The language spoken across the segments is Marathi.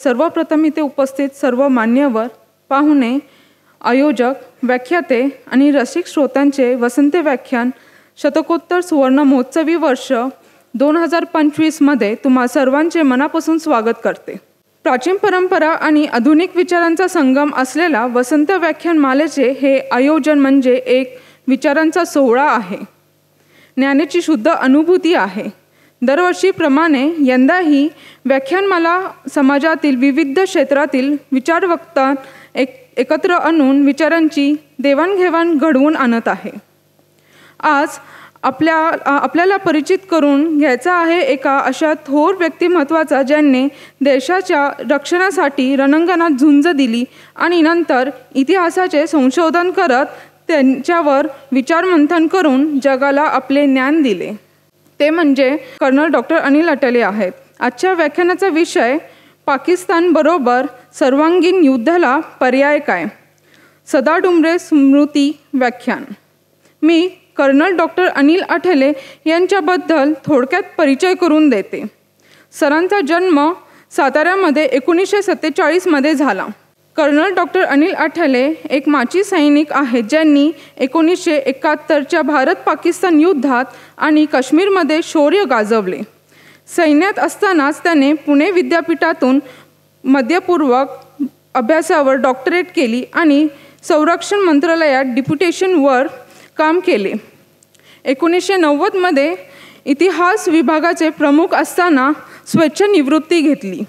सर्वप्रथम इथे उपस्थित सर्व मान्यवर, पाहुणे, आयोजक, व्याख्याते आणि रसिक श्रोत्यांचे वसंत व्याख्यान शतकोत्तर सुवर्ण महोत्सवी वर्ष 2025 तुम्हा सर्वांचे मनापासून स्वागत करते. प्राचीन परंपरा आणि आधुनिक विचारांचा संगम असलेला वसंत व्याख्यान मालेचे हे आयोजन म्हणजे एक विचारांचा सोहळा आहे, ज्ञानाची शुद्ध अनुभूती आहे. दरवर्षीप्रमाणे यंदाही व्याख्यानमाला समाजातील विविध क्षेत्रातील विचारवक्ता एकत्र आणून विचारांची देवाणघेवाण घडवून आणत आहे. आज आपल्याला परिचित करून घ्यायचा आहे एका अशा थोर व्यक्तिमत्वाचा ज्यांनी देशाच्या रक्षणासाठी रणांगणात झुंज दिली आणि नंतर इतिहासाचे संशोधन करत त्यांच्यावर विचारमंथन करून जगाला आपले ज्ञान दिले. ते म्हणजे कर्नल डॉक्टर अनिल अटले आहेत. आजच्या व्याख्यानाचा विषय पाकिस्तानबरोबर सर्वांगीण युद्धाला पर्याय काय, सदा डुंबरे स्मृती व्याख्यान. मी कर्नल डॉक्टर अनिल अटले यांच्याबद्दल थोडक्यात परिचय करून देते. सरांचा जन्म साताऱ्यामध्ये 1947 झाला. कर्नल डॉक्टर अनिल अटले एक माजी सैनिक आहेत ज्यांनी 1971च्या भारत-पाकिस्तान युद्धात आणि काश्मीरमध्ये शौर्य गाजवले. सैन्यात असतानाच त्याने पुणे विद्यापीठातून मध्यपूर्वक अभ्यासावर डॉक्टरेट केली आणि संरक्षण मंत्रालयात डिप्युटेशनवर काम केले. 1990 इतिहास विभागाचे प्रमुख असताना स्वेच्छानिवृत्ती घेतली.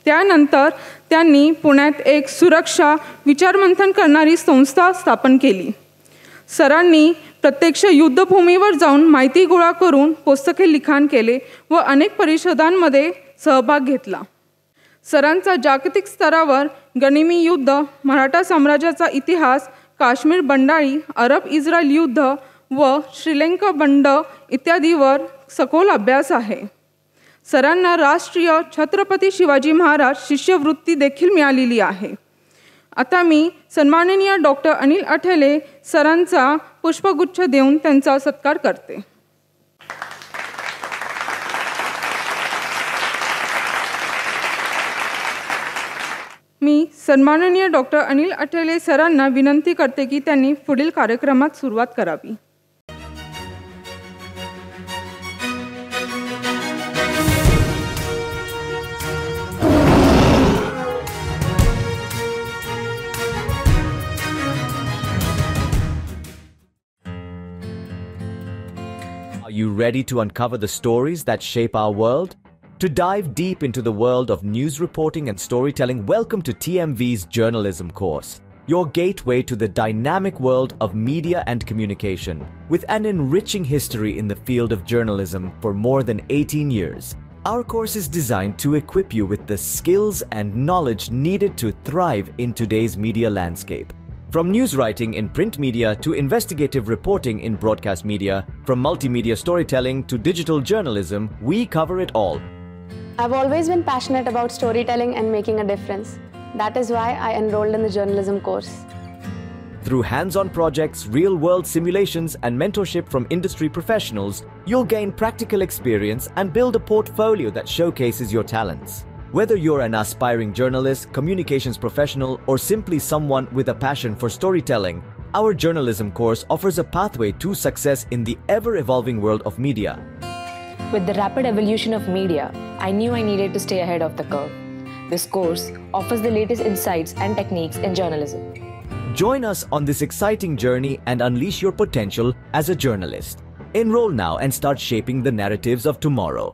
त्यानंतर त्यांनी पुण्यात एक सुरक्षा विचारमंथन करणारी संस्था स्थापन केली. सरांनी प्रत्यक्ष युद्धभूमीवर जाऊन माहिती गोळा करून पुस्तके लिखाण केले व अनेक परिषदांमध्ये सहभाग घेतला. सरांचा जागतिक स्तरावर गनिमी युद्ध, मराठा साम्राज्याचा इतिहास, काश्मीर बंडाळी, अरब-इस्रायल युद्ध व श्रीलंका बंड इत्यादीवर सखोल अभ्यास आहे. सरांना राष्ट्रीय छत्रपती शिवाजी महाराज शिष्यवृत्ती देखील मिळालेली आहे. आता मी सन्माननीय डॉक्टर अनिल अटले सरांचा पुष्पगुच्छ देऊन त्यांचा सत्कार करते. मी सन्माननीय डॉक्टर अनिल अटले सरांना विनंती करते की त्यांनी पुढील कार्यक्रमात सुरुवात करावी. Are you ready to uncover the stories that shape our world? To dive deep into the world of news reporting and storytelling, welcome to TMV's journalism course, your gateway to the dynamic world of media and communication. With an enriching history in the field of journalism for more than 18 years, our course is designed to equip you with the skills and knowledge needed to thrive in today's media landscape. From news writing in print media to investigative reporting in broadcast media, from multimedia storytelling to digital journalism, we cover it all. I've always been passionate about storytelling and making a difference. That is why I enrolled in the journalism course. Through hands-on projects, real-world simulations, and mentorship from industry professionals, you'll gain practical experience and build a portfolio that showcases your talents. Whether you're an aspiring journalist, communications professional, or simply someone with a passion for storytelling, our journalism course offers a pathway to success in the ever-evolving world of media. With the rapid evolution of media, I knew I needed to stay ahead of the curve. This course offers the latest insights and techniques in journalism. Join us on this exciting journey and unleash your potential as a journalist. Enroll now and start shaping the narratives of tomorrow.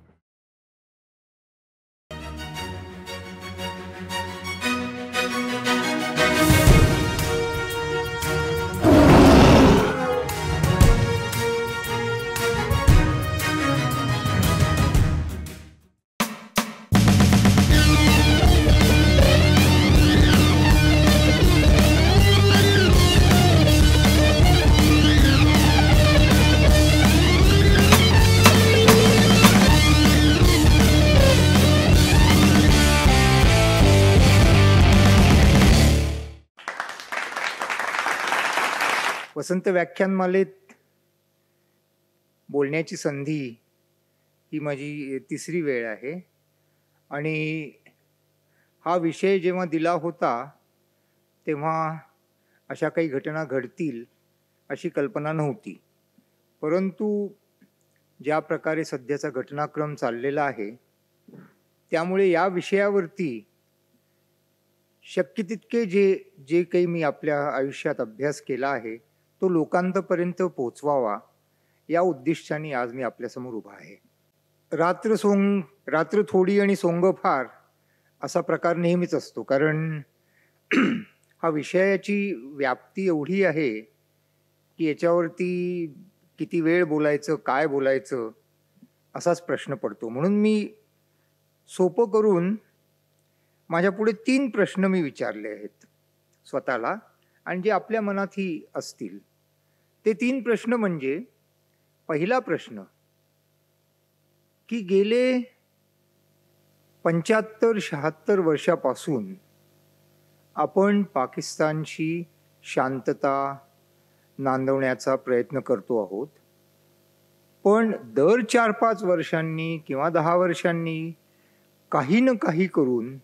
वसंत व्याख्यानमालेत बोलण्याची संधी ही माझी तिसरी वेळ आहे आणि हा विषय जेव्हा दिला होता तेव्हा अशा काही घटना घडतील अशी कल्पना नव्हती. परंतु ज्या प्रकारे सध्याचा घटनाक्रम चाललेला आहे त्यामुळे या विषयावरती शक्य तितके जे काही मी आपल्या आयुष्यात अभ्यास केला आहे तो लोकांपर्यंत पोहोचवावा या उद्दिष्टाने आज मी आपल्यासमोर उभा आहे. रात्र थोडी आणि सोंग फार असा प्रकार नेहमीच असतो, कारण हा विषयाची व्याप्ती एवढी आहे की याच्यावरती किती वेळ बोलायचं, काय बोलायचं असाच प्रश्न पडतो. म्हणून मी सोपं करून माझ्यापुढे 3 प्रश्न मी विचारले आहेत स्वतःला आणि जे आपल्या मनातही असतील. ते 3 प्रश्न म्हणजे, पहिला प्रश्न की गेले 75-76 वर्षापासून आपण पाकिस्तानशी शांतता नांदवण्याचा प्रयत्न करतो आहोत, पण दर 4-5 वर्षांनी किंवा 10 वर्षांनी काही ना काही करून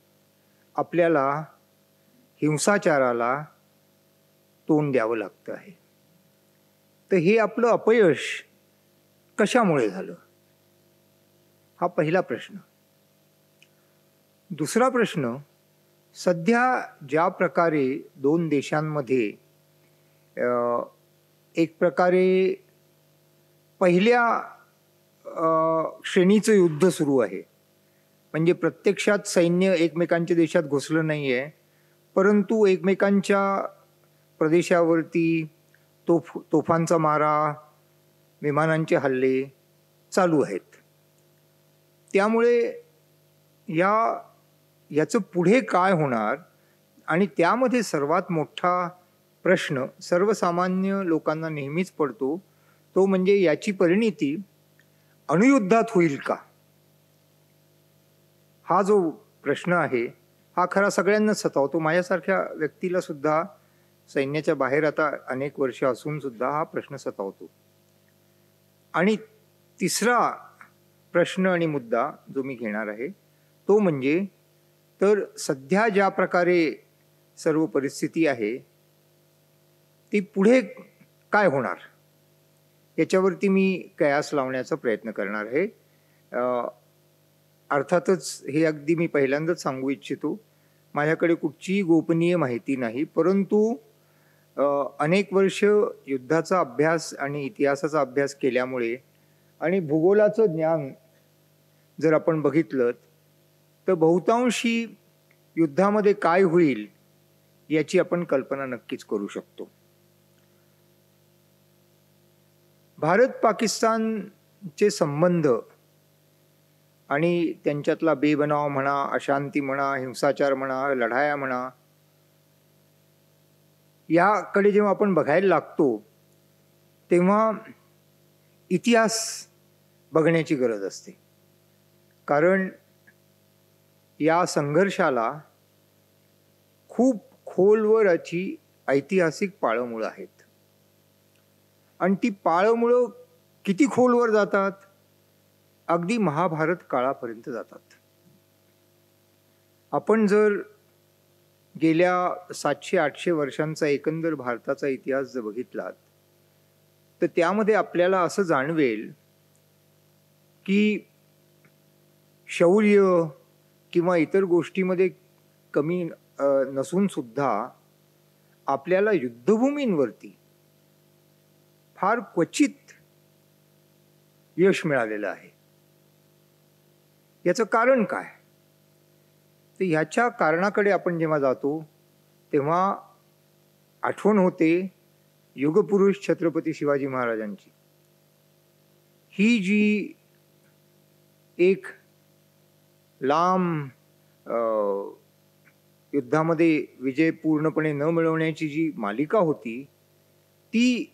आपल्याला हिंसाचाराला तोंड द्यावं लागतं आहे. तर हे आपलं अपयश कशामुळे झालं, हा पहिला प्रश्न. दुसरा प्रश्न, सध्या ज्या प्रकारे 2 देशांमध्ये एक प्रकारे पहिल्या श्रेणीचं युद्ध सुरू आहे, म्हणजे प्रत्यक्षात सैन्य एकमेकांच्या देशात घुसलं नाही आहे, परंतु एकमेकांच्या प्रदेशावरती तोफांचा मारा, विमानांचे हल्ले चालू आहेत. त्यामुळे याचं पुढे काय होणार, आणि त्यामध्ये सर्वात मोठा प्रश्न सर्वसामान्य लोकांना नेहमीच पडतो, तो म्हणजे याची परिणिती अणुयुद्धात होईल का. हा जो प्रश्न आहे हा खरा सगळ्यांनाच सतावतो. माझ्यासारख्या व्यक्तीला सुद्धा सैन्याच्या बाहेर आता अनेक वर्ष असून सुद्धा हा प्रश्न सतावतो. आणि तिसरा प्रश्न आणि मुद्दा जो मी घेणार आहे तो म्हणजे, तर सध्या ज्या प्रकारे सर्व परिस्थिती आहे ती पुढे काय होणार याच्यावरती मी कयास लावण्याचा प्रयत्न करणार आहे. अर्थातच हे अगदी मी पहिल्यांदाच सांगू इच्छितो, माझ्याकडे कुठचीही गोपनीय माहिती नाही, परंतु अनेक वर्ष युद्धाचा अभ्यास आणि इतिहासाचा अभ्यास केल्यामुळे आणि भूगोलाचं ज्ञान जर आपण बघितलं तर बहुतांशी युद्धामध्ये काय होईल याची आपण कल्पना नक्कीच करू शकतो. भारत पाकिस्तानचे संबंध आणि त्यांच्यातला बेबनाव म्हणा, अशांती म्हणा, हिंसाचार म्हणा, लढाया म्हणा, याकडे जेव्हा आपण बघायला लागतो तेव्हा इतिहास बघण्याची गरज असते, कारण या संघर्षाला खूप खोलवर अशी ऐतिहासिक पाळंमुळं आहेत. आणि ती पाळंमुळं किती खोलवर जातात, अगदी महाभारत काळापर्यंत जातात. आपण जर गेल्या 700-800 वर्षांचा एकंदर भारताचा इतिहास जर बघितलात तर त्यामध्ये आपल्याला असं जाणवेल की शौर्य किंवा इतर गोष्टीमध्ये कमी नसून सुद्धा आपल्याला युद्धभूमींवरती फार क्वचित यश मिळालेलं आहे. याचं कारण काय, तर ह्याच्या कारणाकडे आपण जेव्हा जातो तेव्हा आठवण होते युगपुरुष छत्रपती शिवाजी महाराजांची. ही जी एक लांब युद्धामध्ये विजय पूर्णपणे न मिळवण्याची जी मालिका होती ती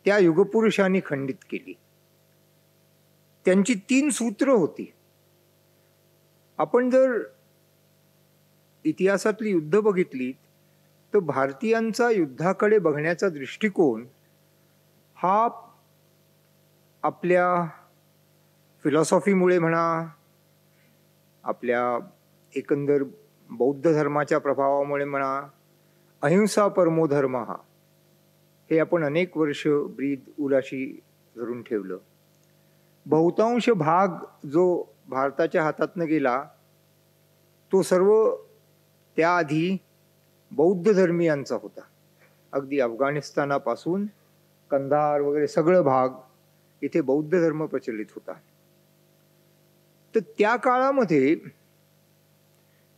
त्या युगपुरुषांनी खंडित केली. त्यांची 3 सूत्र होती. आपण जर इतिहासातली युद्ध बघितली तर भारतीयांचा युद्धाकडे बघण्याचा दृष्टिकोन हा आपल्या फिलॉसॉफीमुळे म्हणा, आपल्या एकंदर बौद्ध धर्माच्या प्रभावामुळे म्हणा, अहिंसा परमो धर्म हा, हे आपण अनेक वर्ष ब्रीद उलाशी धरून ठेवलं. बहुतांश भाग जो भारताच्या हातातनं गेला तो सर्व त्याआधी बौद्ध धर्मीयांचा होता. अगदी अफगाणिस्तानापासून कंधार वगैरे सगळं भाग इथे बौद्ध धर्म प्रचलित होता. तर त्या काळामध्ये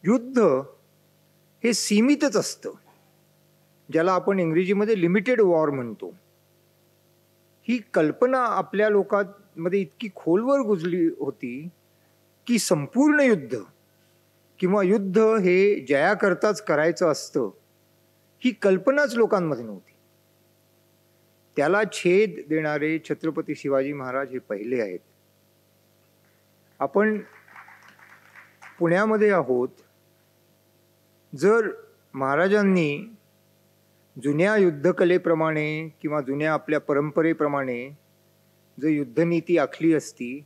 युद्ध हे सीमितच असतं, ज्याला आपण इंग्रजीमध्ये लिमिटेड वॉर म्हणतो. ही कल्पना आपल्या लोकांमध्ये इतकी खोलवर गुजली होती की संपूर्ण युद्ध किंवा युद्ध हे जयाकरताच करायचं असतं ही कल्पनाच लोकांमध्ये नव्हती. त्याला छेद देणारे छत्रपती शिवाजी महाराज हे पहिले आहेत. आपण पुण्यामध्ये आहोत. जर महाराजांनी जुन्या युद्धकलेप्रमाणे किंवा जुन्या आपल्या परंपरेप्रमाणे जर युद्धनीती आखली असती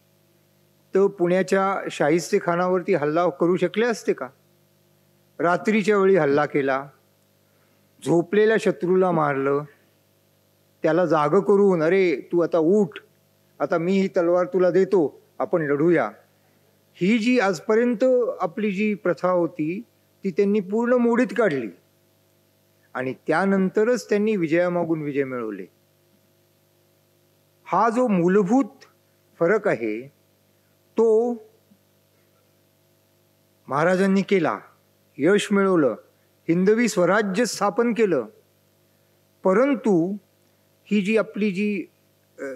तर पुण्याच्या शाहिस्तेखानावरती हल्ला करू शकले असते का? रात्रीच्या वेळी हल्ला केला, झोपलेल्या शत्रूला मारलं, त्याला जाग करून अरे तू आता उठ, आता मी ही तलवार तुला देतो, आपण लढूया. ही जी आजपर्यंत आपली जी प्रथा होती ती त्यांनी पूर्ण मोडीत काढली आणि त्यानंतरच त्यांनी विजयामागून विजय मिळवले. हा जो मूलभूत फरक आहे तो महाराजांनी केला, यश मिळवलं, हिंदवी स्वराज्य स्थापन केलं. परंतु ही जी आपली जी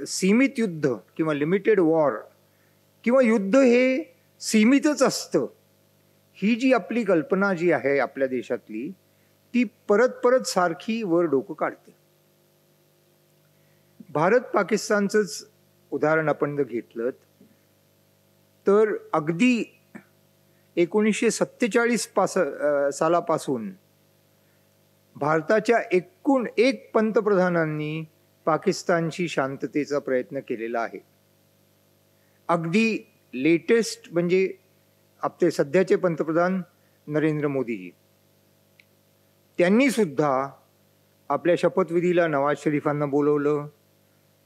सीमित युद्ध किंवा लिमिटेड वॉर किंवा युद्ध हे सीमितच असतं, ही जी आपली कल्पना जी आहे आपल्या देशातली ती परत परत सारखी वर डोकं काढते. भारत पाकिस्तानचंच उदाहरण आपण जर घेतलं तर अगदी 1947 सालापासून भारताच्या एकूण एक पंतप्रधानांनी पाकिस्तानशी शांततेचा प्रयत्न केलेला आहे. अगदी लेटेस्ट म्हणजे आपले सध्याचे पंतप्रधान नरेंद्र मोदीजी, त्यांनी सुद्धा आपल्या शपथविधीला नवाज शरीफांना बोलवलं,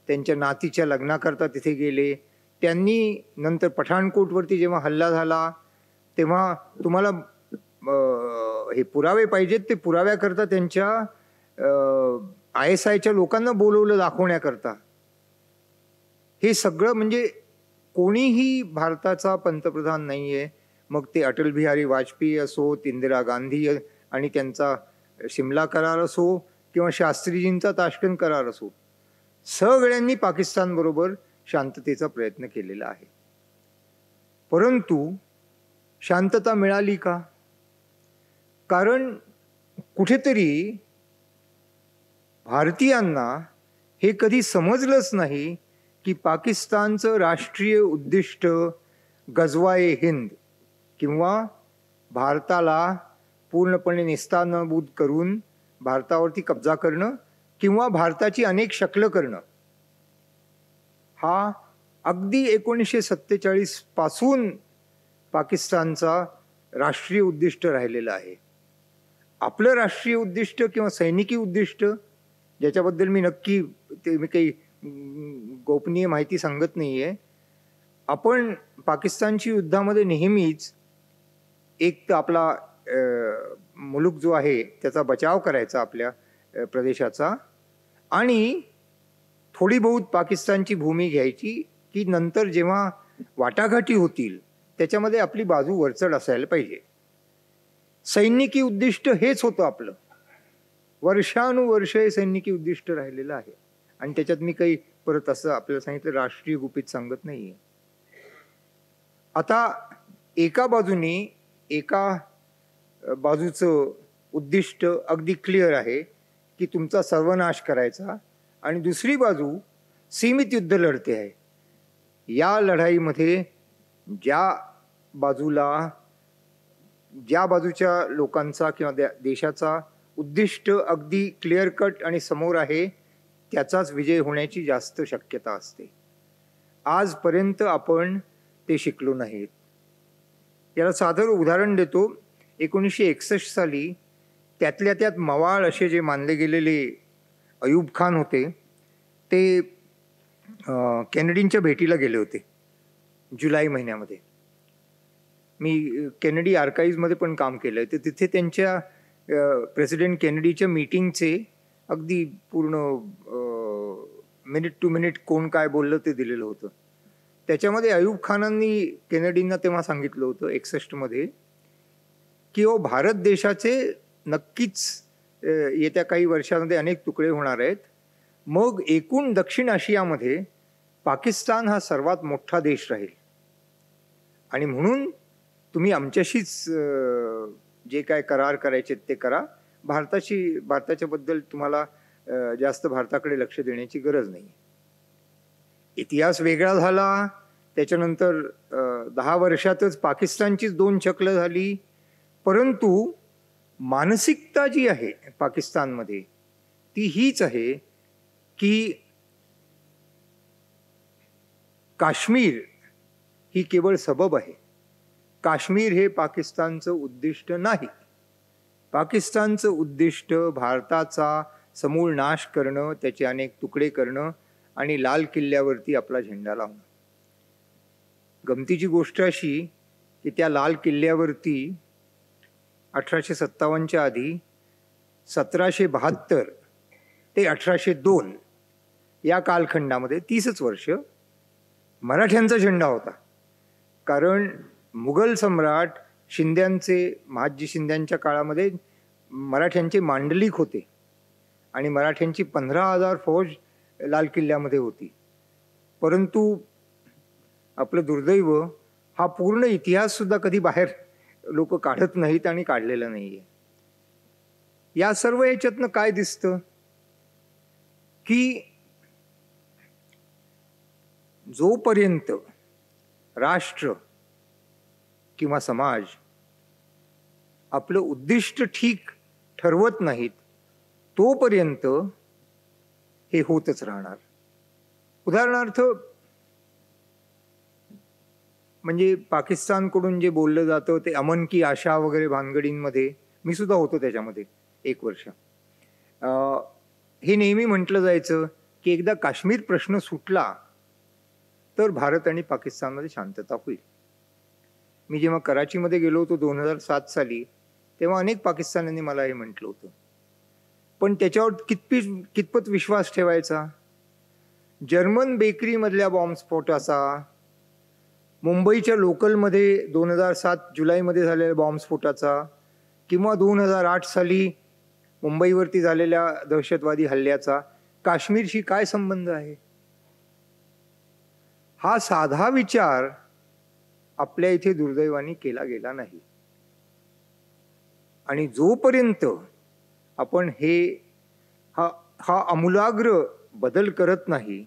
त्यांच्या नातीच्या लग्नाकरता तिथे गेले. त्यांनी नंतर पठाणकोटवरती जेव्हा हल्ला झाला तेव्हा तुम्हाला हे पुरावे पाहिजेत, ते पुराव्याकरता त्यांच्या ISIच्या लोकांना बोलवलं दाखवण्याकरता. हे सगळं म्हणजे कोणीही भारताचा पंतप्रधान नाहीये, मग ते अटल बिहारी वाजपेयी असोत, इंदिरा गांधी आणि त्यांचा शिमला करार असो किंवा शास्त्रीजींचा ताश्कंद करार असो, सगळ्यांनी पाकिस्तानबरोबर शांततेचा प्रयत्न केलेला आहे. परंतु शांतता मिळाली का? कारण कुठेतरी भारतीयांना हे कधी समजलंच नाही की पाकिस्तानचं राष्ट्रीय उद्दिष्ट गजवाए हिंद किंवा भारताला पूर्णपणे नेस्तानाबूत करून भारतावरती कब्जा करणं किंवा भारताची अनेक शकलं करणं, हा अगदी 1947 पासून पाकिस्तानचा राष्ट्रीय उद्दिष्ट राहिलेला आहे. आपलं राष्ट्रीय उद्दिष्ट किंवा सैनिकी उद्दिष्ट ज्याच्याबद्दल मी काही गोपनीय माहिती सांगत नाहीये. आपण पाकिस्तानची युद्धामध्ये नेहमीच एक तर आपला मुलूक जो आहे त्याचा बचाव करायचा आपल्या प्रदेशाचा, आणि थोडी बहुत पाकिस्तानची भूमी घ्यायची की नंतर जेव्हा वाटाघाटी होतील त्याच्यामध्ये आपली बाजू वरचढ असायला पाहिजे. सैनिकी उद्दिष्ट हेच होतं आपलं. वर्षानुवर्ष हे सैनिकी उद्दिष्ट राहिलेलं आहे आणि त्याच्यात मी काही परत असं आपल्याला सांगितलं राष्ट्रीय गुपित सांगत नाहीये. आता एका बाजूचं उद्दिष्ट अगदी क्लिअर आहे की तुमचा सर्वनाश करायचा आणि दुसरी बाजू सीमित युद्ध लढते आहे. या लढाईमध्ये ज्या बाजूच्या लोकांचा किंवा देशाचा उद्दिष्ट अगदी क्लिअर कट आणि समोर आहे त्याचाच विजय होण्याची जास्त शक्यता असते. आजपर्यंत आपण ते शिकलो नाहीत. याला साधं उदाहरण देतो. 1961 साली त्यातल्या त्यात मवाळ असे जे मानले गेलेले अयूब खान होते ते केनेडींच्या भेटीला गेले होते जुलै महिन्यामध्ये. मी केनेडी आर्काईव्हमध्ये पण काम केलं आहे. तर तिथे त्यांच्या प्रेसिडेंट केनेडीच्या मीटिंगचे अगदी पूर्ण मिनिट टू मिनिट कोण काय बोललं ते दिलेलं होतं. त्याच्यामध्ये अयूब खानांनी केनेडींना तेव्हा सांगितलं होतं 61 मध्ये की भारत देशाचे नक्कीच येत्या काही वर्षांमध्ये अनेक तुकडे होणार आहेत. मग एकूण दक्षिण आशियामध्ये पाकिस्तान हा सर्वात मोठा देश राहील आणि म्हणून तुम्ही आमच्याशीच जे काय करार करायचे ते करा. भारताच्याबद्दल तुम्हाला जास्त भारताकडे लक्ष देण्याची गरज नाही. इतिहास वेगळा झाला. त्याच्यानंतर 10 वर्षातच पाकिस्तानचीच 2 चक्र झाली. परंतु मानसिकता जी आहे पाकिस्तानमध्ये ती हीच आहे की काश्मीर ही केवळ सबब आहे. काश्मीर हे पाकिस्तानचं उद्दिष्ट नाही. पाकिस्तानचं उद्दिष्ट भारताचा समूळ नाश करणं, त्याचे अनेक तुकडे करणं आणि लाल किल्ल्यावरती आपला झेंडा लावणं. गमतीची गोष्ट अशी की त्या लाल किल्ल्यावरती 1857च्या आधी 1772 ते 1802 या कालखंडामध्ये 30 वर्ष मराठ्यांचा झेंडा होता. कारण मुघल सम्राट महादजी शिंद्यांच्या काळामध्ये मराठ्यांचे मांडलिक होते आणि मराठ्यांची 15,000 फौज लाल किल्ल्यामध्ये होती. परंतु आपलं दुर्दैव हा पूर्ण इतिहास सुद्धा कधी बाहेर लोक काढत नाहीत आणि काढलेला नाहीये. या सर्व याच्यातनं काय दिसतं की जोपर्यंत राष्ट्र किंवा समाज आपलं उद्दिष्ट ठीक ठरवत नाहीत तोपर्यंत हे होतच राहणार. उदाहरणार्थ म्हणजे पाकिस्तानकडून जे बोललं जातं ते अमन की आशा वगैरे भानगडींमध्ये मी सुद्धा होतो त्याच्यामध्ये 1 वर्ष. हे नेहमी म्हटलं जायचं की एकदा काश्मीर प्रश्न सुटला तर भारत आणि पाकिस्तानमध्ये शांतता होईल. मी जेव्हा कराचीमध्ये गेलो होतो 2007 साली तेव्हा अनेक पाकिस्तान्यांनी मला हे म्हटलं होतं. पण त्याच्यावर कितपत विश्वास ठेवायचा? जर्मन बेकरीमधल्या बॉम्बस्फोटाचा, मुंबईच्या लोकलमध्ये 2007 जुलैमध्ये झालेल्या बॉम्बस्फोटाचा किंवा 2008 साली मुंबईवरती झालेल्या दहशतवादी हल्ल्याचा काश्मीरशी काय संबंध आहे? हा साधा विचार आपल्या इथे दुर्दैवाने केला गेला नाही. आणि जोपर्यंत आपण हा आमूलाग्र बदल करत नाही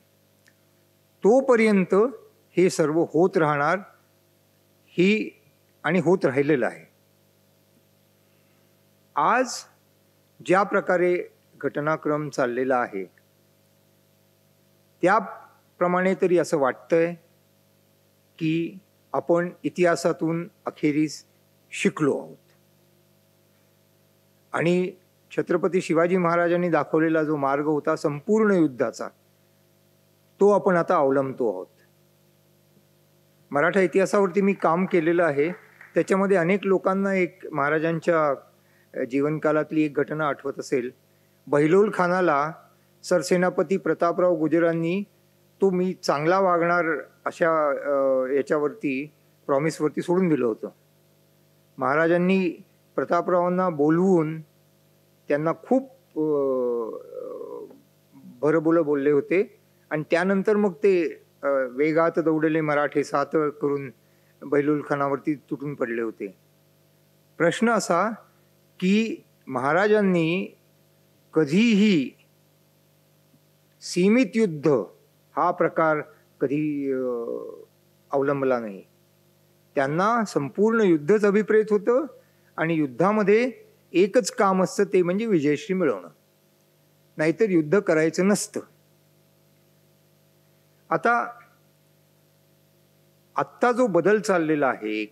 तोपर्यंत हे सर्व होत राहणार आणि होत राहिलेलं आहे. आज ज्या प्रकारे घटनाक्रम चाललेला आहे त्याप्रमाणे तरी असं वाटतंय की आपण इतिहासातून अखेरीस शिकलो आहोत आणि छत्रपती शिवाजी महाराजांनी दाखवलेला जो मार्ग होता संपूर्ण युद्धाचा तो आपण आता अवलंबतो आहोत. मराठा इतिहासावरती मी काम केलेलं आहे. त्याच्यामध्ये अनेक लोकांना एक महाराजांच्या जीवनकालातली एक घटना आठवत असेल. बहिलोल खानाला सरसेनापती प्रतापराव गुजरांनी तो मी चांगला वागणार अशा याच्यावरती प्रॉमिसवरती सोडून दिलं होतं. महाराजांनी प्रतापरावांना बोलवून त्यांना खूप भरभुलं बोलले होते आणि त्यानंतर मग ते वेगात दौडले मराठे सात करून बहिलोल खानावरती तुटून पडले होते. प्रश्न असा की महाराजांनी कधीही सीमित युद्ध हा प्रकार कधी अवलंबला नाही. त्यांना संपूर्ण युद्धच अभिप्रेत होतं आणि युद्धामध्ये एकच काम असतं ते म्हणजे विजयश्री मिळवणं, नाहीतर युद्ध करायचं नसतं. आत्ता जो बदल चाललेला आहे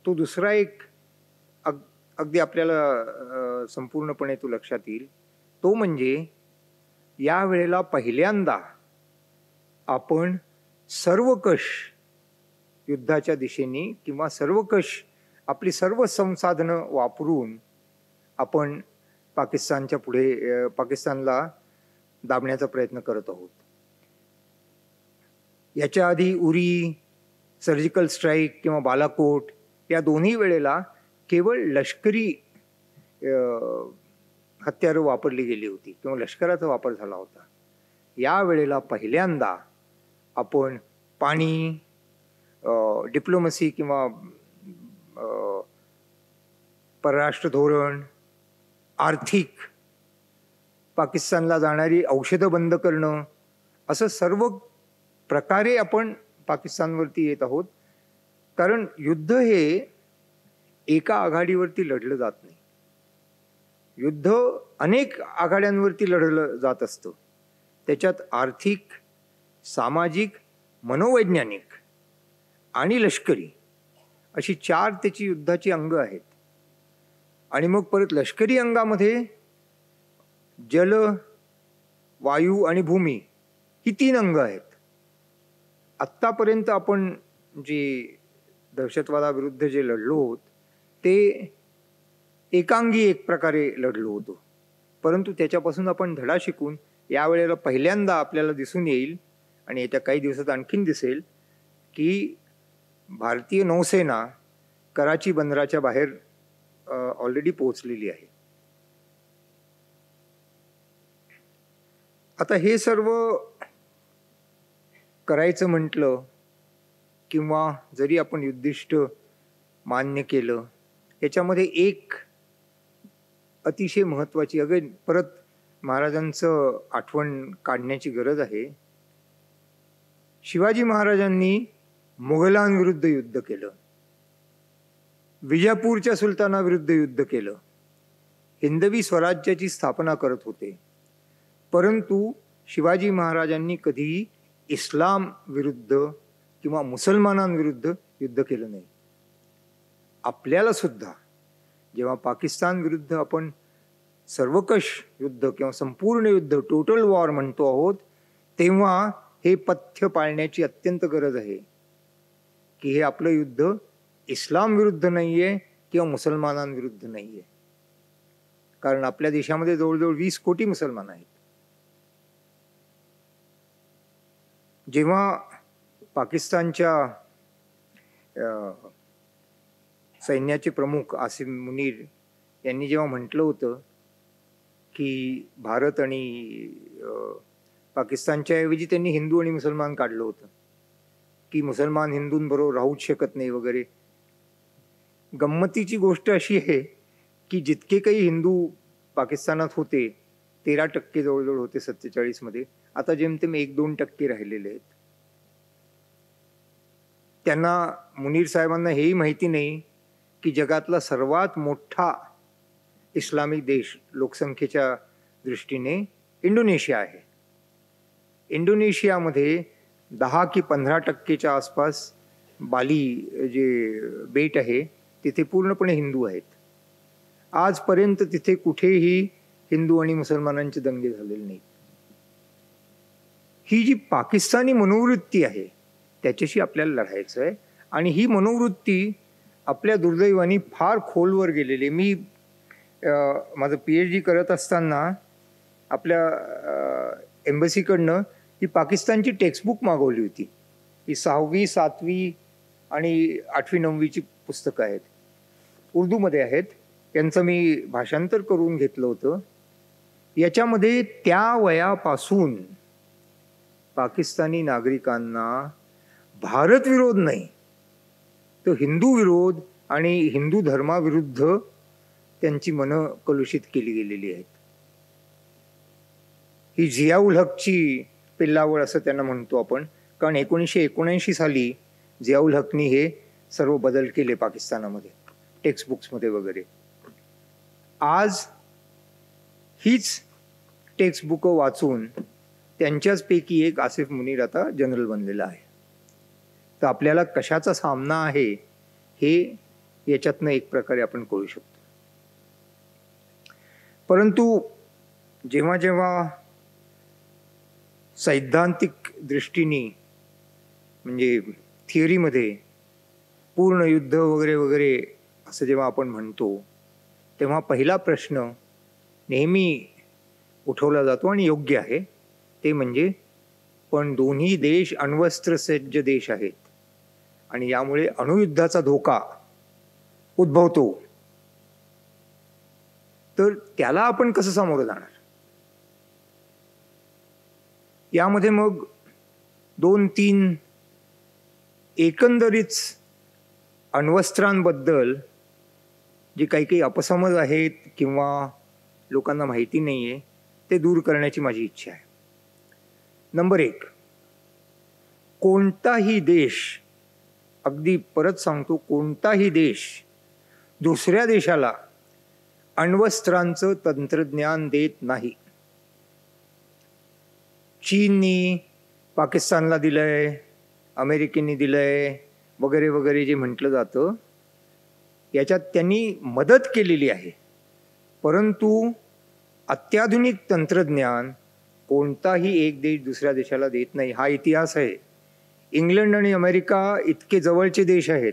तो दुसरा एक अगदी आपल्याला संपूर्णपणे तो लक्षात येईल, तो म्हणजे या वेळेला पहिल्यांदा आपण सर्वकष युद्धाच्या दिशेने किंवा सर्वकष आपली सर्व संसाधनं वापरून आपण पाकिस्तानच्या पुढे पाकिस्तानला दाबण्याचा प्रयत्न करत आहोत. याच्या आधी उरी, सर्जिकल स्ट्राईक किंवा बालाकोट या दोन्ही वेळेला केवळ लष्करी हत्यारं वापरली गेली होती किंवा लष्कराचा वापर झाला होता. या वेळेला पहिल्यांदा आपण पाणी, डिप्लोमसी किंवा परराष्ट्र धोरण, आर्थिक, पाकिस्तानला जाणारी औषधं बंद करणं, असं सर्व प्रकारे आपण पाकिस्तानवरती येत आहोत. कारण युद्ध हे एका आघाडीवरती लढलं जात नाही. युद्ध अनेक आघाड्यांवरती लढलं जात असतं. त्याच्यात आर्थिक, सामाजिक, मनोवैज्ञानिक आणि लष्करी अशी 4 त्याची युद्धाची अंग आहेत. आणि मग परत लष्करी अंगामध्ये जल, वायू आणि भूमी ही 3 अंग आहेत. आत्तापर्यंत आपण जे दहशतवादाविरुद्ध जे लढलो होत ते एकांगी एक प्रकारे लढलो होतो. परंतु त्याच्यापासून आपण धडा शिकून यावेळेला पहिल्यांदा आपल्याला दिसून येईल आणि येत्या काही दिवसात आणखीन दिसेल की भारतीय नौसेना कराची बंदराच्या बाहेर ऑलरेडी पोहोचलेली आहे. आता हे सर्व करायचं म्हटलं किंवा जरी आपण युद्धिष्ट मान्य केलं, याच्यामध्ये एक अतिशय महत्त्वाची अगदी परत महाराजांचं आठवण काढण्याची गरज आहे. शिवाजी महाराजांनी मुघलांविरुद्ध युद्ध केलं, विजापूरच्या सुलतानाविरुद्ध युद्ध केलं, हिंदवी स्वराज्याची स्थापना करत होते. परंतु शिवाजी महाराजांनी कधीही इस्लाम विरुद्ध किंवा मुसलमानांविरुद्ध युद्ध केलं नाही. आपल्याला सुद्धा जेव्हा पाकिस्तान विरुद्ध आपण सर्वकष युद्ध किंवा संपूर्ण युद्ध, टोटल वॉर म्हणतो आहोत, तेव्हा हे पथ्य पाळण्याची अत्यंत गरज आहे की हे आपलं युद्ध इस्लाम विरुद्ध नाहीये किंवा मुसलमानांविरुद्ध नाहीये. कारण आपल्या देशामध्ये जवळजवळ 20 कोटी मुसलमान आहेत. जेव्हा पाकिस्तानच्या सैन्याचे प्रमुख आसिम मुनीर यांनी जेव्हा म्हटलं होतं की भारत आणि पाकिस्तानच्या ऐवजी त्यांनी हिंदू आणि मुसलमान काढलं होतं की मुसलमान हिंदूंबरोबर राहूच शकत नाही वगैरे. गंमतीची गोष्ट अशी आहे की जितके काही हिंदू पाकिस्तानात होते 13% जवळजवळ होते 47 मध्ये, आता जेमतेम 1-2% राहिलेले आहेत. त्यांना मुनीर साहेबांना हेही माहिती नाही की जगातला सर्वात मोठा इस्लामिक देश लोकसंख्येच्या दृष्टीने इंडोनेशिया आहे. इंडोनेशियामध्ये 10 की 15% आसपास बाली जे बेट आहे तिथे पूर्णपणे हिंदू आहेत. आजपर्यंत तिथे कुठेही हिंदू आणि मुसलमानांचे दंगे झालेले नाहीत. ही जी पाकिस्तानी मनोवृत्ती आहे त्याच्याशी आपल्याला लढायचं आहे. आणि ही मनोवृत्ती आपल्या दुर्दैवाने फार खोलवर गेलेली. मी माझं PhD करत असताना आपल्या एम्बसीकडनं ही पाकिस्तानची टेक्स्टबुक मागवली होती. ही 6वी, 7वी आणि 8वी, 9वीची पुस्तकं आहेत, उर्दूमध्ये आहेत. यांचं मी भाषांतर करून घेतलं होतं. याच्यामध्ये त्या वयापासून पाकिस्तानी नागरिकांना भारत विरोध नाही तर हिंदू विरोध आणि हिंदू धर्माविरुद्ध त्यांची मनं कलुषित केली गेलेली आहेत. ही जियाउल हकची पिल्लावळ असं त्यांना म्हणतो आपण. कारण 1979 साली जियाउल हकनी हे सर्व बदल केले पाकिस्तानामध्ये, टेक्स्टबुक्समध्ये वगैरे. आज हीच टेक्स्टबुक वाचून त्यांच्याचपैकी एक आसिफ मुनीर आता जनरल बनलेला आहे. तर आपल्याला कशाचा सामना आहे हे याच्यातनं एक प्रकारे आपण कळू शकतो. परंतु जेव्हा जेव्हा सैद्धांतिक दृष्टीने म्हणजे थिअरीमध्ये पूर्ण युद्ध वगैरे वगैरे असं जेव्हा आपण म्हणतो तेव्हा पहिला प्रश्न नेहमी उठवला जातो आणि योग्य आहे, ते म्हणजे पण दोन्ही देश अण्वस्त्रसज्ज देश आहेत आणि यामुळे अणुयुद्धाचा धोका उद्भवतो, तर त्याला आपण कसं सामोरं जाणार? यामध्ये मग 2-3 एकंदरीत अण्वस्त्रांबद्दल जे काही काही अपसमज आहेत किंवा लोकांना माहिती नाही आहे ते दूर करण्याची माझी इच्छा आहे. नंबर 1, कोणताही देश, अगदी परत सांगतो, कोणताही देश दुसऱ्या देशाला अण्वस्त्रांचं तंत्रज्ञान देत नाही. चीननी पाकिस्तानला दिलंय, अमेरिकेने दिलंय वगैरे वगैरे जे म्हटलं जातं, याच्यात त्यांनी मदत केलेली आहे, परंतु अत्याधुनिक तंत्रज्ञान कोणताही एक देश दुसऱ्या देशाला देत नाही. हा इतिहास आहे. इंग्लंड आणि अमेरिका इतके जवळचे देश आहेत.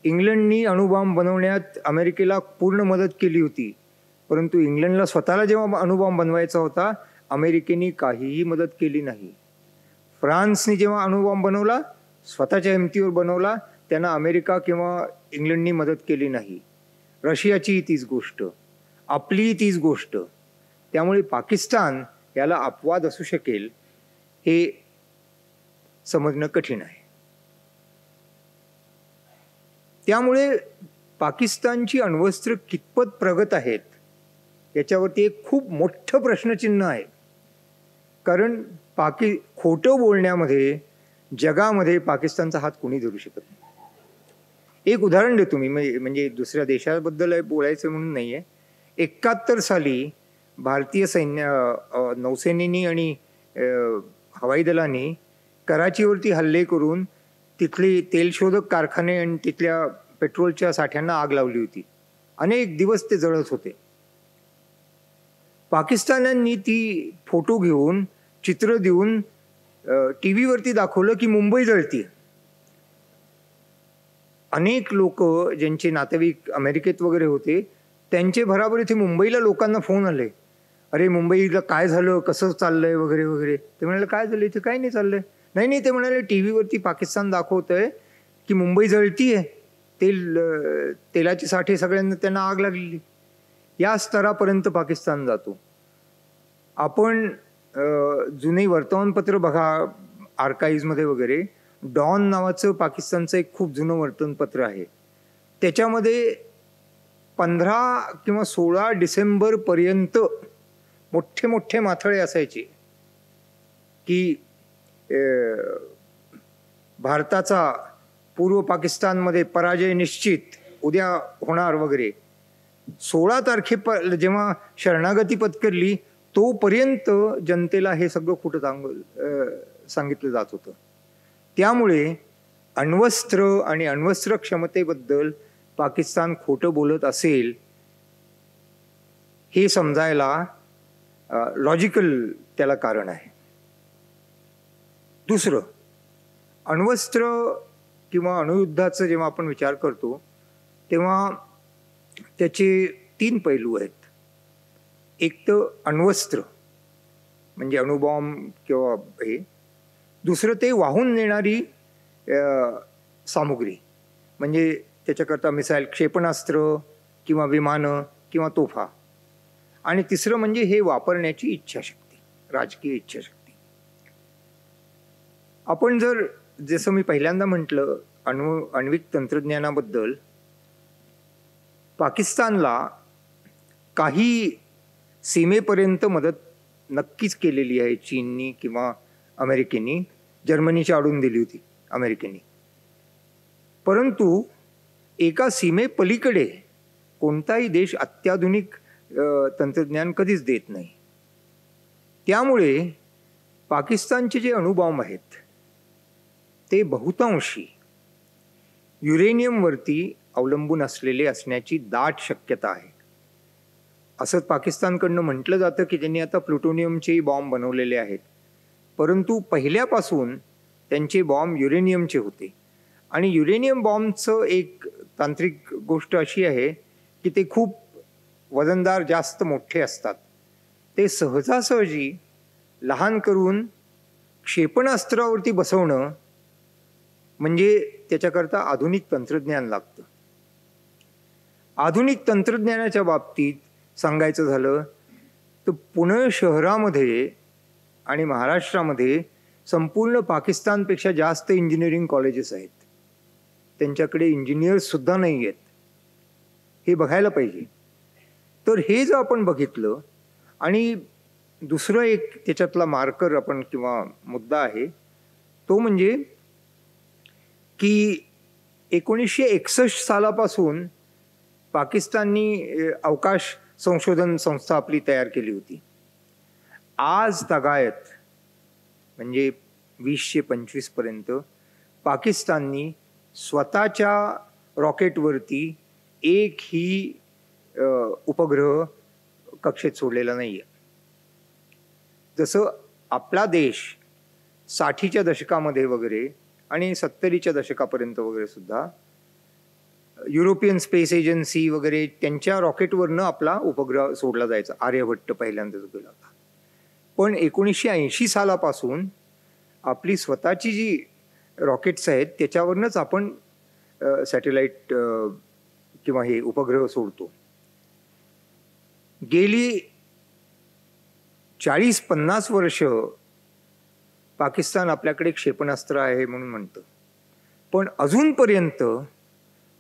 इंग्लंडनी अणुबॉम्ब बनवण्यात अमेरिकेला पूर्ण मदत केली होती, परंतु इंग्लंडला स्वतःला जेव्हा अणुबॉम्ब बनवायचा होता अमेरिकेने काहीही मदत केली नाही. फ्रान्सने जेव्हा अणुबॉम्ब बनवला स्वतःच्या हिमतीवर बनवला, त्यांना अमेरिका किंवा इंग्लंडनी मदत केली नाही. रशियाचीही तीच गोष्ट, आपलीही तीच गोष्ट. त्यामुळे पाकिस्तान याला अपवाद असू शकेल हे समजणं कठीण आहे. त्यामुळे पाकिस्तानची अण्वस्त्र कितपत प्रगत आहेत याच्यावरती एक खूप मोठं प्रश्नचिन्ह आहे. कारण खोटं बोलण्यामध्ये जगामध्ये पाकिस्तानचा हात कोणी धरू शकत नाही. एक उदाहरण देतो मी, म्हणजे दुसऱ्या देशाबद्दल बोलायचं म्हणून नाही आहे. 71 साली भारतीय नौसेनेनी आणि हवाई दलाने कराचीवरती हल्ले करून तिथले तेलशोधक कारखाने आणि तिथल्या पेट्रोलच्या साठ्यांना आग लावली होती. अनेक दिवस ते जळत होते. पाकिस्तानांनी ती फोटो घेऊन, चित्र देऊन TV वरती दाखवलं की मुंबई जळती. अनेक लोक ज्यांचे नातेवाईक अमेरिकेत वगैरे होते त्यांचे भराभर इथे मुंबईला लोकांना फोन आले, अरे मुंबईला काय झालं, कसं चाललंय वगैरे वगैरे. ते म्हणाले काय झालं, इथे काय नाही चाललंय. नाही, ते म्हणाले TV वरती पाकिस्तान दाखवतंय की मुंबई जळतीये, तेलाचे साठे सगळ्यांना त्यांना आग लागलेली. या स्तरापर्यंत पाकिस्तान जातो. आपण जुने वर्तमानपत्र बघा आर्काईव्हमध्ये वगैरे, डॉन नावाचं पाकिस्तानचं एक खूप जुनं वर्तमानपत्र आहे. त्याच्यामध्ये 15 किंवा 16 डिसेंबरपर्यंत मोठे मोठे माथळे असायचे की भारताचा पूर्व पाकिस्तानमध्ये पराजय निश्चित, उद्या होणार वगैरे. 16 तारखेला जेव्हा शरणागती पत्करली तोपर्यंत जनतेला हे सगळं खोटं सांगितलं जात होतं. त्यामुळे अण्वस्त्र आणि अण्वस्त्र क्षमतेबद्दल पाकिस्तान खोटं बोलत असेल हे समजायला लॉजिकल त्याला कारण आहे. दुसरं, अण्वस्त्र किंवा अणुयुद्धाचं जेव्हा आपण विचार करतो तेव्हा त्याचे 3 पैलू आहेत. एक तर अण्वस्त्र म्हणजे अणुबॉम्ब किंवा हे. दुसरं ते वाहून नेणारी सामुग्री, म्हणजे त्याच्याकरता मिसाईल, क्षेपणास्त्र किंवा विमानं किंवा तोफा. आणि तिसरं म्हणजे हे वापरण्याची इच्छाशक्ती, राजकीय इच्छाशक्ती. आपण जर, जसं मी पहिल्यांदा म्हटलं, आण्विक तंत्रज्ञानाबद्दल पाकिस्तानला काही सीमेपर्यंत मदत नक्कीच केलेली आहे चीननी किंवा अमेरिकेनी. जर्मनीची आडून दिली होती अमेरिकेने. परंतु एका सीमेपलीकडे कोणताही देश अत्याधुनिक तंत्रज्ञान कधीच देत नाही. त्यामुळे पाकिस्तानचे जे अणुबॉम्ब आहेत ते बहुतांशी युरेनियमवरती अवलंबून असलेले असण्याची दाट शक्यता आहे. असं पाकिस्तानकडनं म्हटलं जातं की त्यांनी आता प्लुटोनियमचे बॉम्ब बनवलेले आहेत, परंतु पहिल्यापासून त्यांचे बॉम्ब युरेनियमचे होते. आणि युरेनियम बॉम्बचं एक तांत्रिक गोष्ट अशी आहे की ते खूप वजनदार, जास्त मोठे असतात. ते सहजासहजी लहान करून क्षेपणास्त्रावरती बसवणं म्हणजे त्याच्याकरता आधुनिक तंत्रज्ञान लागतं. आधुनिक तंत्रज्ञानाच्या बाबतीत सांगायचं झालं तर पुणे शहरामध्ये आणि महाराष्ट्रामध्ये संपूर्ण पाकिस्तानपेक्षा जास्त इंजिनिअरिंग कॉलेजेस आहेत. त्यांच्याकडे इंजिनियर्ससुद्धा नाही आहेत. हे बघायला पाहिजे. तर हे जर आपण बघितलं, आणि दुसरं एक त्याच्यातला मार्कर आपण किंवा मुद्दा आहे तो म्हणजे की 1961 सालापासून पाकिस्ताननी अवकाश संशोधन संस्था आपली तयार केली होती. आज तागायत म्हणजे 2025 पर्यंत पाकिस्ताननी स्वतःच्या रॉकेटवरती एकही उपग्रह कक्षेत सोडलेला नाही आहे. जसं आपला देश 60च्या दशकामध्ये वगैरे आणि 70च्या दशकापर्यंत वगैरे सुद्धा युरोपियन स्पेस एजन्सी वगैरे त्यांच्या रॉकेटवरनं आपला उपग्रह सोडला जायचा. आर्यभट्ट पहिल्यांदाच गेला होता. पण 1980 सालापासून आपली स्वतःची जी रॉकेट्स आहेत त्याच्यावरनंच आपण सॅटेलाइट किंवा हे उपग्रह सोडतो. गेली 40-50 वर्ष पाकिस्तान आपल्याकडे क्षेपणास्त्र आहे म्हणून म्हणतं, पण अजूनपर्यंत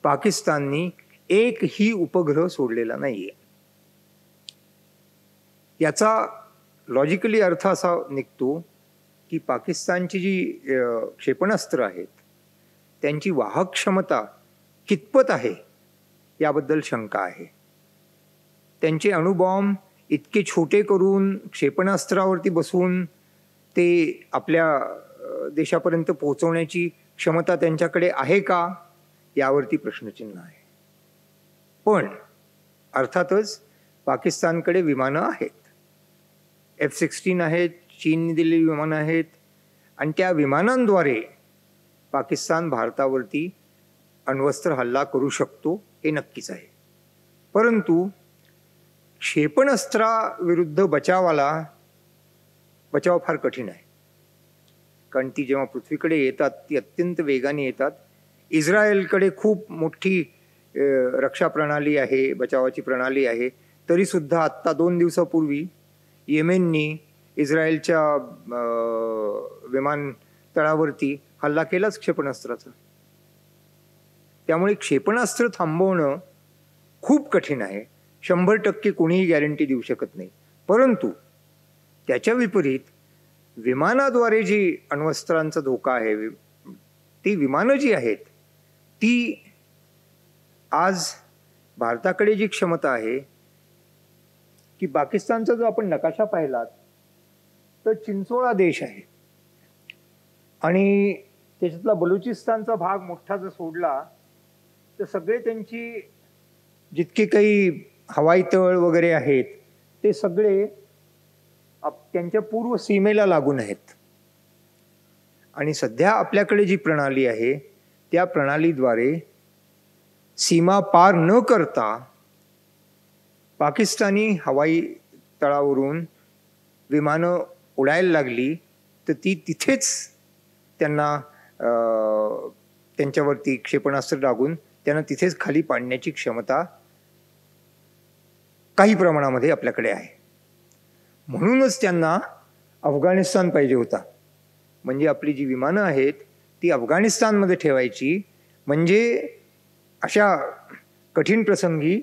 पाकिस्ताननी एकही उपग्रह सोडलेला नाहीये. याचा लॉजिकली अर्थ असा निघतो की पाकिस्तानची जी क्षेपणास्त्र आहेत त्यांची वाहक क्षमता कितपत आहे याबद्दल शंका आहे. त्यांचे अणुबॉम्ब इतके छोटे करून क्षेपणास्त्रावरती बसवून ते आपल्या देशापर्यंत पोहोचवण्याची क्षमता त्यांच्याकडे आहे का यावरती प्रश्नचिन्ह आहे. पण अर्थातच पाकिस्तानकडे विमानं आहेत. F-16 आहेत, चीनने दिलेली विमानं आहेत, आणि त्या विमानांद्वारे पाकिस्तान भारतावरती अण्वस्त्र हल्ला करू शकतो हे नक्कीच आहे. परंतु क्षेपणास्त्राविरुद्ध बचाव फार कठीण आहे. कारण ती जेव्हा पृथ्वीकडे येतात ती अत्यंत वेगाने येतात. इस्रायलकडे खूप मोठी रक्षा प्रणाली आहे, बचावाची प्रणाली आहे. तरीसुद्धा आत्ता 2 दिवसापूर्वी येमेननी इस्रायलच्या विमानतळावरती हल्ला केलाच क्षेपणास्त्राचा. त्यामुळे क्षेपणास्त्र थांबवणं खूप कठीण आहे. 100% कोणीही गॅरंटी देऊ शकत नाही. परंतु त्याच्या विपरीत विमानाद्वारे जी अण्वस्त्रांचा धोका आहे, ती विमानं जी आहेत ती आज भारताकडे जी क्षमता आहे की पाकिस्तानचा जो आपण नकाशा पाहिलात तर चिंचोळा देश आहे आणि त्याच्यातला बलुचिस्तानचा भाग मोठा जर सोडला तर सगळे त्यांची जितके काही हवाई तळ वगैरे आहेत ते सगळे त्यांच्या पूर्व सीमेला लागून आहेत. आणि सध्या आपल्याकडे जी प्रणाली आहे त्या प्रणालीद्वारे सीमा पार न करता पाकिस्तानी हवाई तळावरून विमानं उडायला लागली तर ती तिथेच त्यांना त्यांच्यावरती क्षेपणास्त्र लागून त्यांना तिथेच खाली पाडण्याची क्षमता काही प्रमाणामध्ये आपल्याकडे आहे. म्हणूनच त्यांना अफगाणिस्तान पाहिजे होता. म्हणजे आपली जी विमानं आहेत ती अफगाणिस्तानमध्ये ठेवायची, म्हणजे अशा कठीण प्रसंगी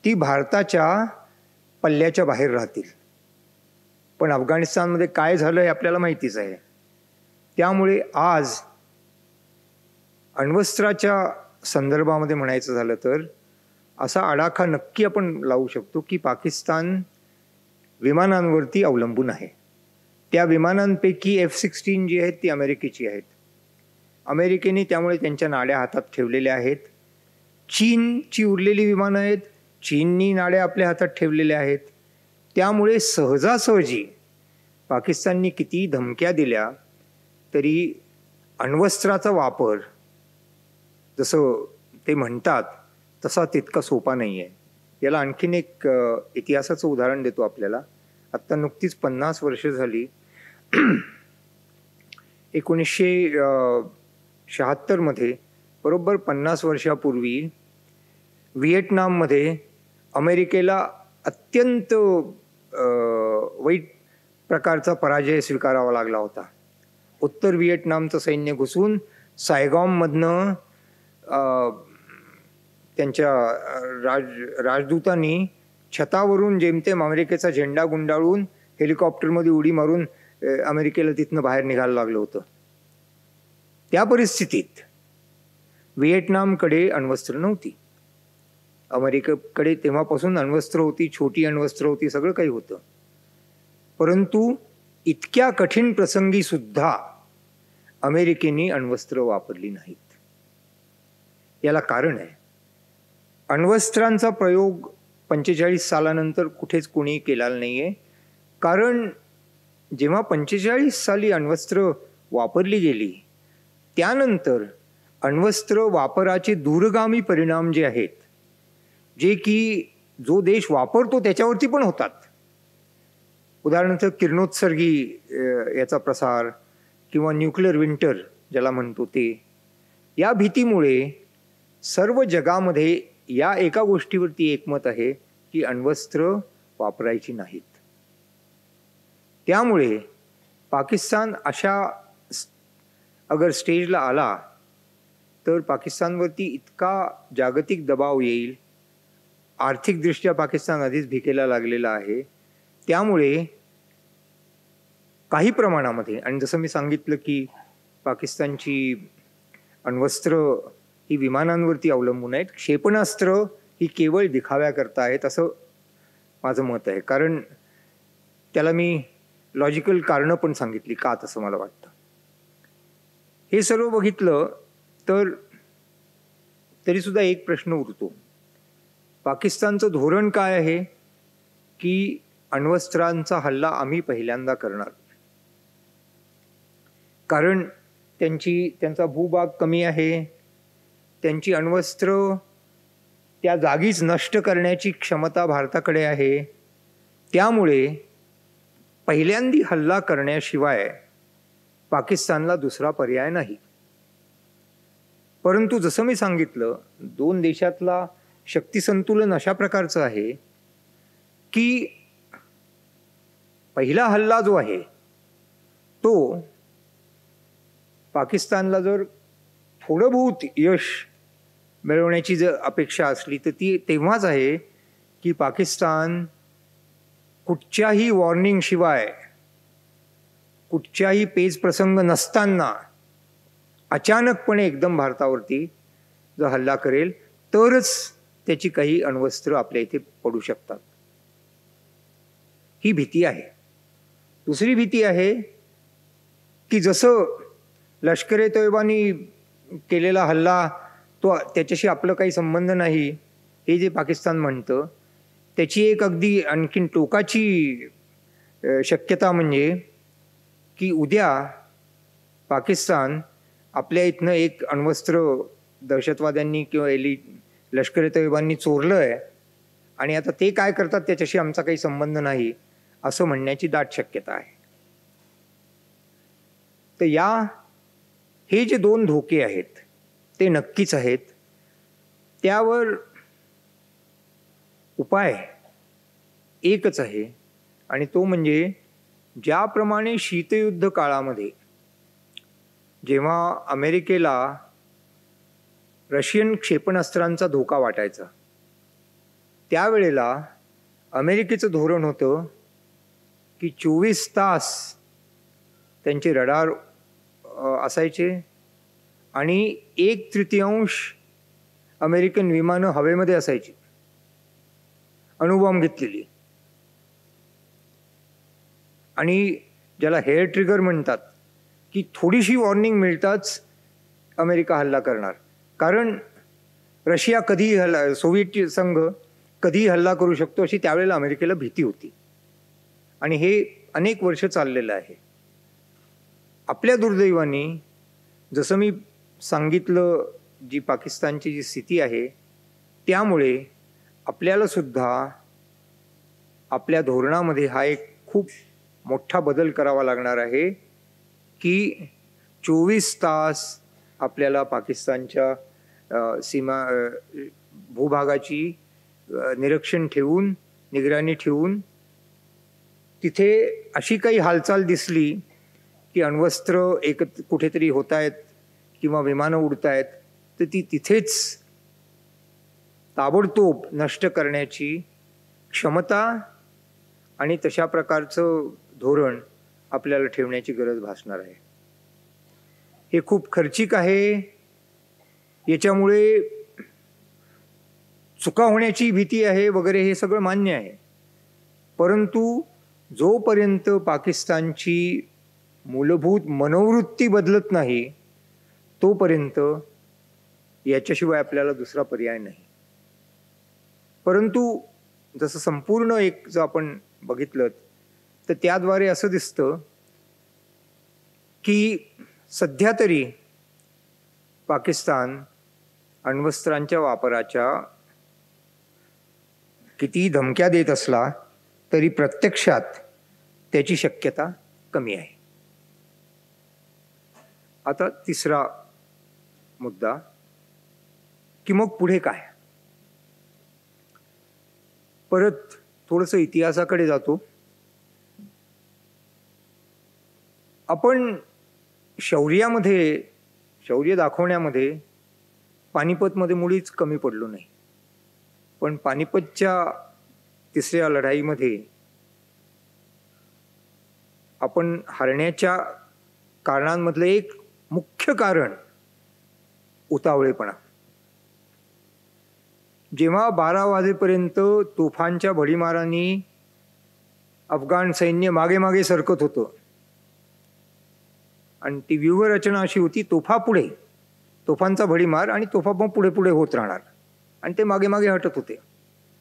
ती भारताच्या पल्ल्याच्या बाहेर राहतील. पण अफगाणिस्तानमध्ये काय झालं हे आपल्याला माहितीच आहे. त्यामुळे आज अण्वस्त्राच्या संदर्भामध्ये म्हणायचं झालं तर असा आडाखा नक्की आपण लावू शकतो की पाकिस्तान विमानांवरती अवलंबून आहे. त्या विमानांपैकी F-16 जी आहेत ती अमेरिकेची आहेत. अमेरिकेने त्यामुळे त्यांच्या नाड्या हातात ठेवलेल्या आहेत. चीनची उरलेली विमानं आहेत चीननी नाड्या आपल्या हातात ठेवलेल्या आहेत. त्यामुळे सहजासहजी पाकिस्ताननी किती धमक्या दिल्या तरी अण्वस्त्राचा वापर जसं ते म्हणतात तसा तितका सोपा नाही आहे. याला आणखीन एक इतिहासाचं उदाहरण देतो आपल्याला. आत्ता नुकतीच 50 वर्ष झाली. 1976 मध्ये बरोबर 50 वर्षापूर्वी व्हिएटनाममध्ये अमेरिकेला अत्यंत वाईट प्रकारचा पराजय स्वीकारावा लागला होता. उत्तर व्हिएटनामचं सैन्य घुसून सायगॉममधनं त्यांच्या राजदूतांनी छतावरून जेमतेम अमेरिकेचा झेंडा गुंडाळून हेलिकॉप्टरमध्ये उडी मारून अमेरिकेला तिथनं बाहेर निघायला लागलं होतं. त्या परिस्थितीत व्हिएटनामकडे अण्वस्त्र नव्हती. अमेरिकेकडे तेव्हापासून अण्वस्त्र होती, छोटी अण्वस्त्र होती, सगळं काही होतं. परंतु इतक्या कठीण प्रसंगी सुद्धा अमेरिकेने अण्वस्त्र वापरली नाहीत. याला कारण आहे, अण्वस्त्रांचा प्रयोग 45 सालानंतर कुठेच कोणी केलेला नाही आहे. कारण जेव्हा 45 साली अण्वस्त्र वापरली गेली त्यानंतर अण्वस्त्र वापराचे दूरगामी परिणाम जे आहेत, जे की जो देश वापरतो त्याच्यावरती पण होतात. उदाहरणार्थ किरणोत्सर्गी याचा प्रसार किंवा न्यूक्लिअर विंटर ज्याला म्हणतो ते, या भीतीमुळे सर्व जगामध्ये या एका गोष्टीवरती एकमत आहे की अण्वस्त्र वापरायची नाहीत. त्यामुळे पाकिस्तान अशा अगर स्टेजला आला तर पाकिस्तानवरती इतका जागतिक दबाव येईल. आर्थिकदृष्ट्या पाकिस्तान आधीच भिकेला लागलेला आहे. त्यामुळे काही प्रमाणामध्ये, आणि जसं मी सांगितलं की पाकिस्तानची अण्वस्त्र ही विमानांवरती अवलंबून आहेत, क्षेपणास्त्र ही केवळ दिखाव्याकरता आहेत असं माझं मत आहे. कारण त्याला मी लॉजिकल कारणं पण सांगितली का तसं मला वाटतं. हे सर्व बघितलं तर तरीसुद्धा एक प्रश्न उरतो, पाकिस्तानचं धोरण काय आहे की अण्वस्त्रांचा हल्ला आम्ही पहिल्यांदा करणार. कारण त्यांचा भूभाग कमी आहे, त्यांची अण्वस्त्र त्या जागीच नष्ट करण्याची क्षमता भारताकडे आहे. त्यामुळे पहिल्यांदी हल्ला करण्याशिवाय पाकिस्तानला दुसरा पर्याय नाही. परंतु जसं मी सांगितलं, दोन देशातला शक्ती संतुलन अशा प्रकारचं आहे की पहिला हल्ला जो आहे तो पाकिस्तानला जर थोडं बहुत यश मिळवण्याची जर अपेक्षा असली तर ती तेव्हाच आहे की पाकिस्तान कुठच्याही वॉर्निंग शिवाय, कुठच्याही पेच प्रसंग नसताना अचानकपणे एकदम भारतावरती जर हल्ला करेल तरच त्याची काही अण्वस्त्र आपल्या इथे पडू शकतात. ही भीती आहे. दुसरी भीती आहे की जसं लष्कर-ए तोयबानी केलेला हल्ला तो त्याच्याशी आपलं काही संबंध नाही हे जे पाकिस्तान म्हणतं, त्याची एक अगदी आणखीन टोकाची शक्यता म्हणजे की उद्या पाकिस्तान आपल्या इथनं एक अण्वस्त्र दहशतवाद्यांनी किंवा लष्कर-ए तोयबांनी चोरलं आहे आणि आता ते काय करतात त्याच्याशी आमचा काही संबंध नाही असं म्हणण्याची दाट शक्यता आहे. तर हे जे दोन धोके आहेत ते नक्कीच आहेत. त्यावर उपाय एकच आहे आणि तो म्हणजे ज्याप्रमाणे शीतयुद्ध काळामध्ये जेव्हा अमेरिकेला रशियन क्षेपणास्त्रांचा धोका वाटायचा त्यावेळेला अमेरिकेचं धोरण होतं की 24 तास त्यांचे रडार असायचे आणि 1/3 अमेरिकन विमानं हवेमध्ये असायची अणुबॉम्ब घेतलेली. आणि ज्याला हेअर ट्रिगर म्हणतात की थोडीशी वॉर्निंग मिळताच अमेरिका हल्ला करणार. कारण रशिया कधीही सोव्हिएट संघ कधी हल्ला करू शकतो अशी त्यावेळेला अमेरिकेला भीती होती. आणि हे अनेक वर्ष चाललेलं आहे. आपल्या दुर्दैवाने जसं मी सांगितलं, जी पाकिस्तानची जी स्थिती आहे त्यामुळे आपल्याला सुद्धा आपल्या धोरणामध्ये हा एक खूप मोठा बदल करावा लागणार आहे की 24 तास आपल्याला पाकिस्तानच्या सीमा भूभागाची निरीक्षण ठेवून, निगराणी ठेवून, तिथे अशी काही हालचाल दिसली की अण्वस्त्र कुठेतरी होत आहेत किंवा विमानं उडत आहेत तर ती तिथेच ताबडतोब नष्ट करण्याची क्षमता आणि तशा प्रकारचं धोरण आपल्याला ठेवण्याची गरज भासणार आहे. हे खूप खर्चिक आहे. याच्यामुळे चुका होण्याची भीती आहे वगैरे, हे सगळं मान्य आहे. परंतु जोपर्यंत पाकिस्तानची मूलभूत मनोवृत्ती बदलत नाही तोपर्यंत याच्याशिवाय आपल्याला दुसरा पर्याय नाही. परंतु जसं संपूर्ण एक जर आपण बघितलं तर त्याद्वारे असं दिसतं की सध्या तरी पाकिस्तान अण्वस्त्रांच्या वापराच्या किती धमक्या देत असला तरी प्रत्यक्षात त्याची शक्यता कमी आहे. आता तिसरा मुद्दा की मग पुढे काय. परत थोडंसं इतिहासाकडे जातो. आपण शौर्य दाखवण्यामध्ये पानिपतमध्ये मुळीच कमी पडलो नाही. पण पानिपतच्या तिसऱ्या लढाईमध्ये आपण हरण्याच्या कारणांमधलं एक मुख्य कारण उतावळेपणा. जेव्हा 12 वाजेपर्यंत तोफांच्या भडीमारांनी अफगाण सैन्य मागे मागे सरकत होतं आणि ती व्यूहरचना अशी होती, तोफांचा भडीमार आणि तोफा मग पुढे पुढे होत राहणार आणि ते मागे मागे हटत होते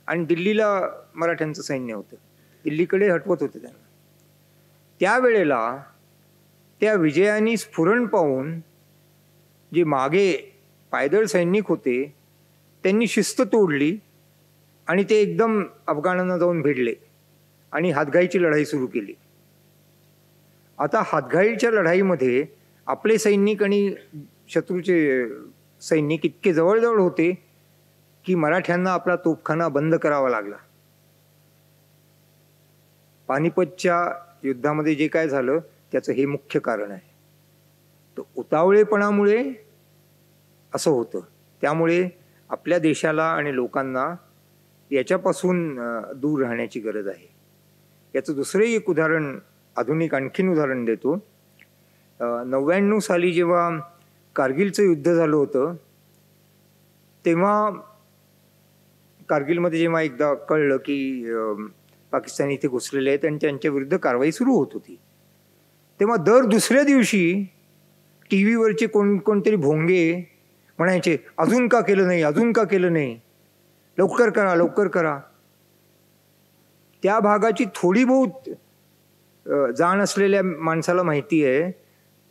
आणि दिल्लीला मराठ्यांचं सैन्य होतं, दिल्लीकडे हटवत होते त्यांना. त्यावेळेला त्या विजयानी स्फुरण पाहून जे मागे पायदळ सैनिक होते त्यांनी शिस्त तोडली आणि ते एकदम अफगाणांना जाऊन भिडले आणि हातघाईची लढाई सुरू केली. आता हातघाईच्या लढाईमध्ये आपले सैनिक आणि शत्रूचे सैनिक इतके जवळजवळ होते की मराठ्यांना आपला तोफखाना बंद करावा लागला. पानिपतच्या युद्धामध्ये जे काय झालं त्याचं हे मुख्य कारण आहे. तो उतावळेपणामुळे असं होतं. त्यामुळे आपल्या देशाला आणि लोकांना याच्यापासून दूर राहण्याची गरज आहे. याचं दुसरंही एक उदाहरण, आधुनिक आणखीन उदाहरण देतो. 99 साली जेव्हा कारगिलचं युद्ध झालं होतं तेव्हा कारगिलमध्ये जेव्हा एकदा कळलं की पाकिस्तानी इथे घुसलेले आहेत आणि त्यांच्या विरुद्ध कारवाई सुरू होत होती, तेव्हा दर दुसऱ्या दिवशी टी व्हीवरचे कोणतरी भोंगे म्हणायचे, अजून का केलं नाही, अजून का केलं नाही, लवकर करा, लवकर करा. त्या भागाची थोडी बहुत जाण असलेल्या माणसाला माहिती आहे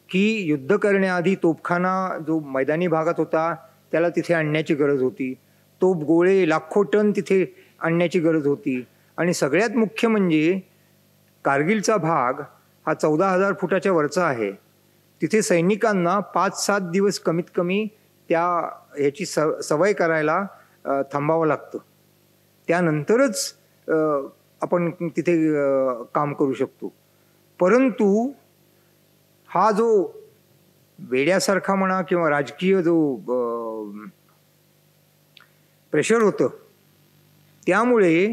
की युद्ध करण्याआधी तोफखाना जो मैदानी भागात होता त्याला तिथे आणण्याची गरज होती. तोफ गोळे लाखो टन तिथे आणण्याची गरज होती. आणि सगळ्यात मुख्य म्हणजे कारगिलचा भाग हा 14,000 फुटाच्या वरचा आहे. तिथे सैनिकांना 5-7 दिवस कमीत कमी ह्याची सवय करायला थांबावं लागतं. त्यानंतरच आपण तिथे काम करू शकतो. परंतु हा जो वेड्यासारखा म्हणा किंवा राजकीय जो प्रेशर होतं त्यामुळे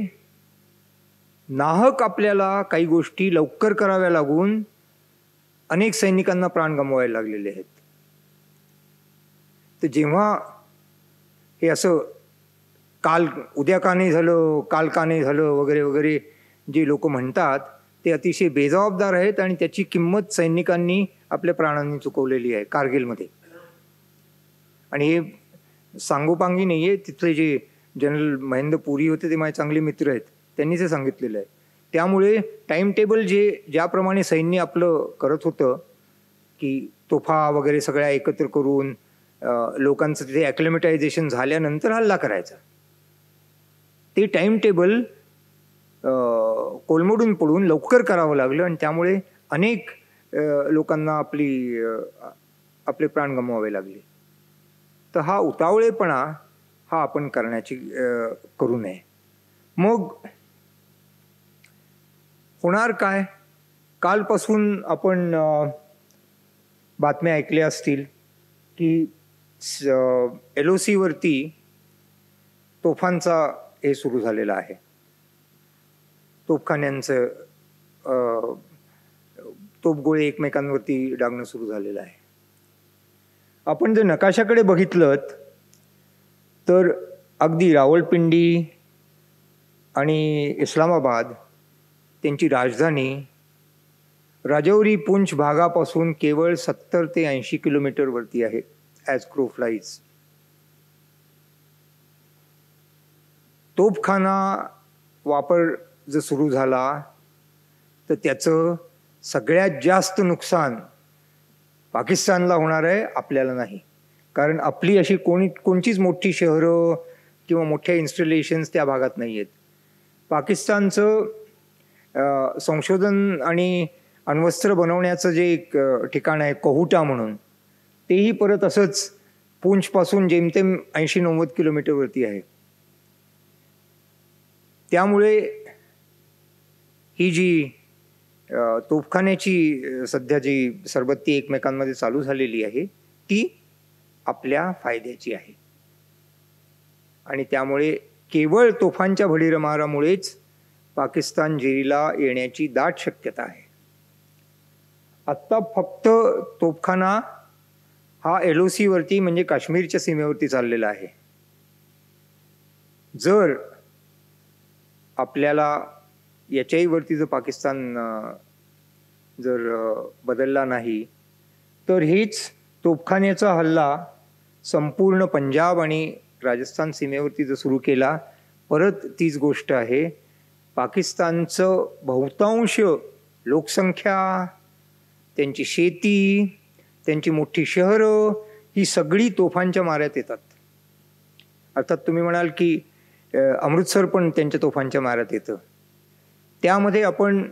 नाहक आपल्याला काही गोष्टी लवकर कराव्या लागून अनेक सैनिकांना प्राण गमवायला लागलेले आहेत. तर जेव्हा हे असं उद्या का नाही झालं, काल का नाही झालं वगैरे वगैरे जे लोक म्हणतात ते अतिशय बेजबाबदार आहेत आणि त्याची किंमत सैनिकांनी आपल्या प्राणांनी चुकवलेली आहे कारगिलमध्ये. आणि हे सांगोपांगी नाही आहे. तिथले जे जनरल महेंद्र पुरी होते, ते माझे चांगले मित्र आहेत, त्यांनीच हे सांगितलेलं आहे. त्यामुळे टाइम टेबल ज्याप्रमाणे सैन्य आपलं करत होतं की तोफा वगैरे सगळ्या एकत्र करून लोकांचं तिथे ॲक्लेमेटायझेशन झाल्यानंतर हल्ला करायचा, ते टाइम टेबल कोलमडून पडून लवकर करावं लागलं आणि त्यामुळे अनेक लोकांना आपले प्राण गमवावे लागले. तर हा उतावळेपणा हा आपण करू नये. मग होणार काय? कालपासून आपण बातम्या ऐकल्या असतील की LOC वरती तोफांचा हे सुरू झालेला आहे, तोफखान्यांचं तोफगोळे एकमेकांवरती डागणं सुरू झालेलं आहे. आपण जर नकाशाकडे बघितलं तर अगदी रावळपिंडी आणि इस्लामाबाद त्यांची राजधानी राजौरी पुंछ भागापासून केवळ 70 ते 80 किलोमीटरवरती आहे ॲज क्रो फ्लाईज. तोफखाना वापर जर सुरू झाला तर त्याचं सगळ्यात जास्त नुकसान पाकिस्तानला होणार आहे, आपल्याला नाही. कारण आपली अशी कोणतीच मोठी शहरं किंवा मोठ्या इन्स्टॉलेशन्स त्या भागात नाही आहेत. पाकिस्तानचं संशोधन आणि अण्वस्त्र बनवण्याचं जे एक ठिकाण आहे कहुटा म्हणून, तेही परत असंच पूंछपासून जेमतेम 80-90 किलोमीटरवरती आहे. त्यामुळे ही जी तोफखान्याची सध्या जी सरबत्ती एकमेकांमध्ये चालू झालेली आहे ती आपल्या फायद्याची आहे. आणि त्यामुळे केवळ तोफांच्या भडीमारामुळेच पाकिस्तान जेरीला येण्याची दाट शक्यता आहे. आत्ता फक्त तोफखाना हा LOC वरती म्हणजे काश्मीरच्या सीमेवरती चाललेला आहे. जर आपल्याला याच्याही वरती जर पाकिस्तान जर बदलला नाही तर हेच तोफखान्याचा हल्ला संपूर्ण पंजाब आणि राजस्थान सीमेवरती जर सुरू केला, परत तीच गोष्ट आहे. पाकिस्तानचं बहुतांश लोकसंख्या, त्यांची शेती, त्यांची मोठी शहरं ही सगळी तोफांच्या माऱ्यात येतात. अर्थात तुम्ही म्हणाल की अमृतसर पण त्यांच्या तोफांच्या माऱ्यात येतं. त्यामध्ये आपण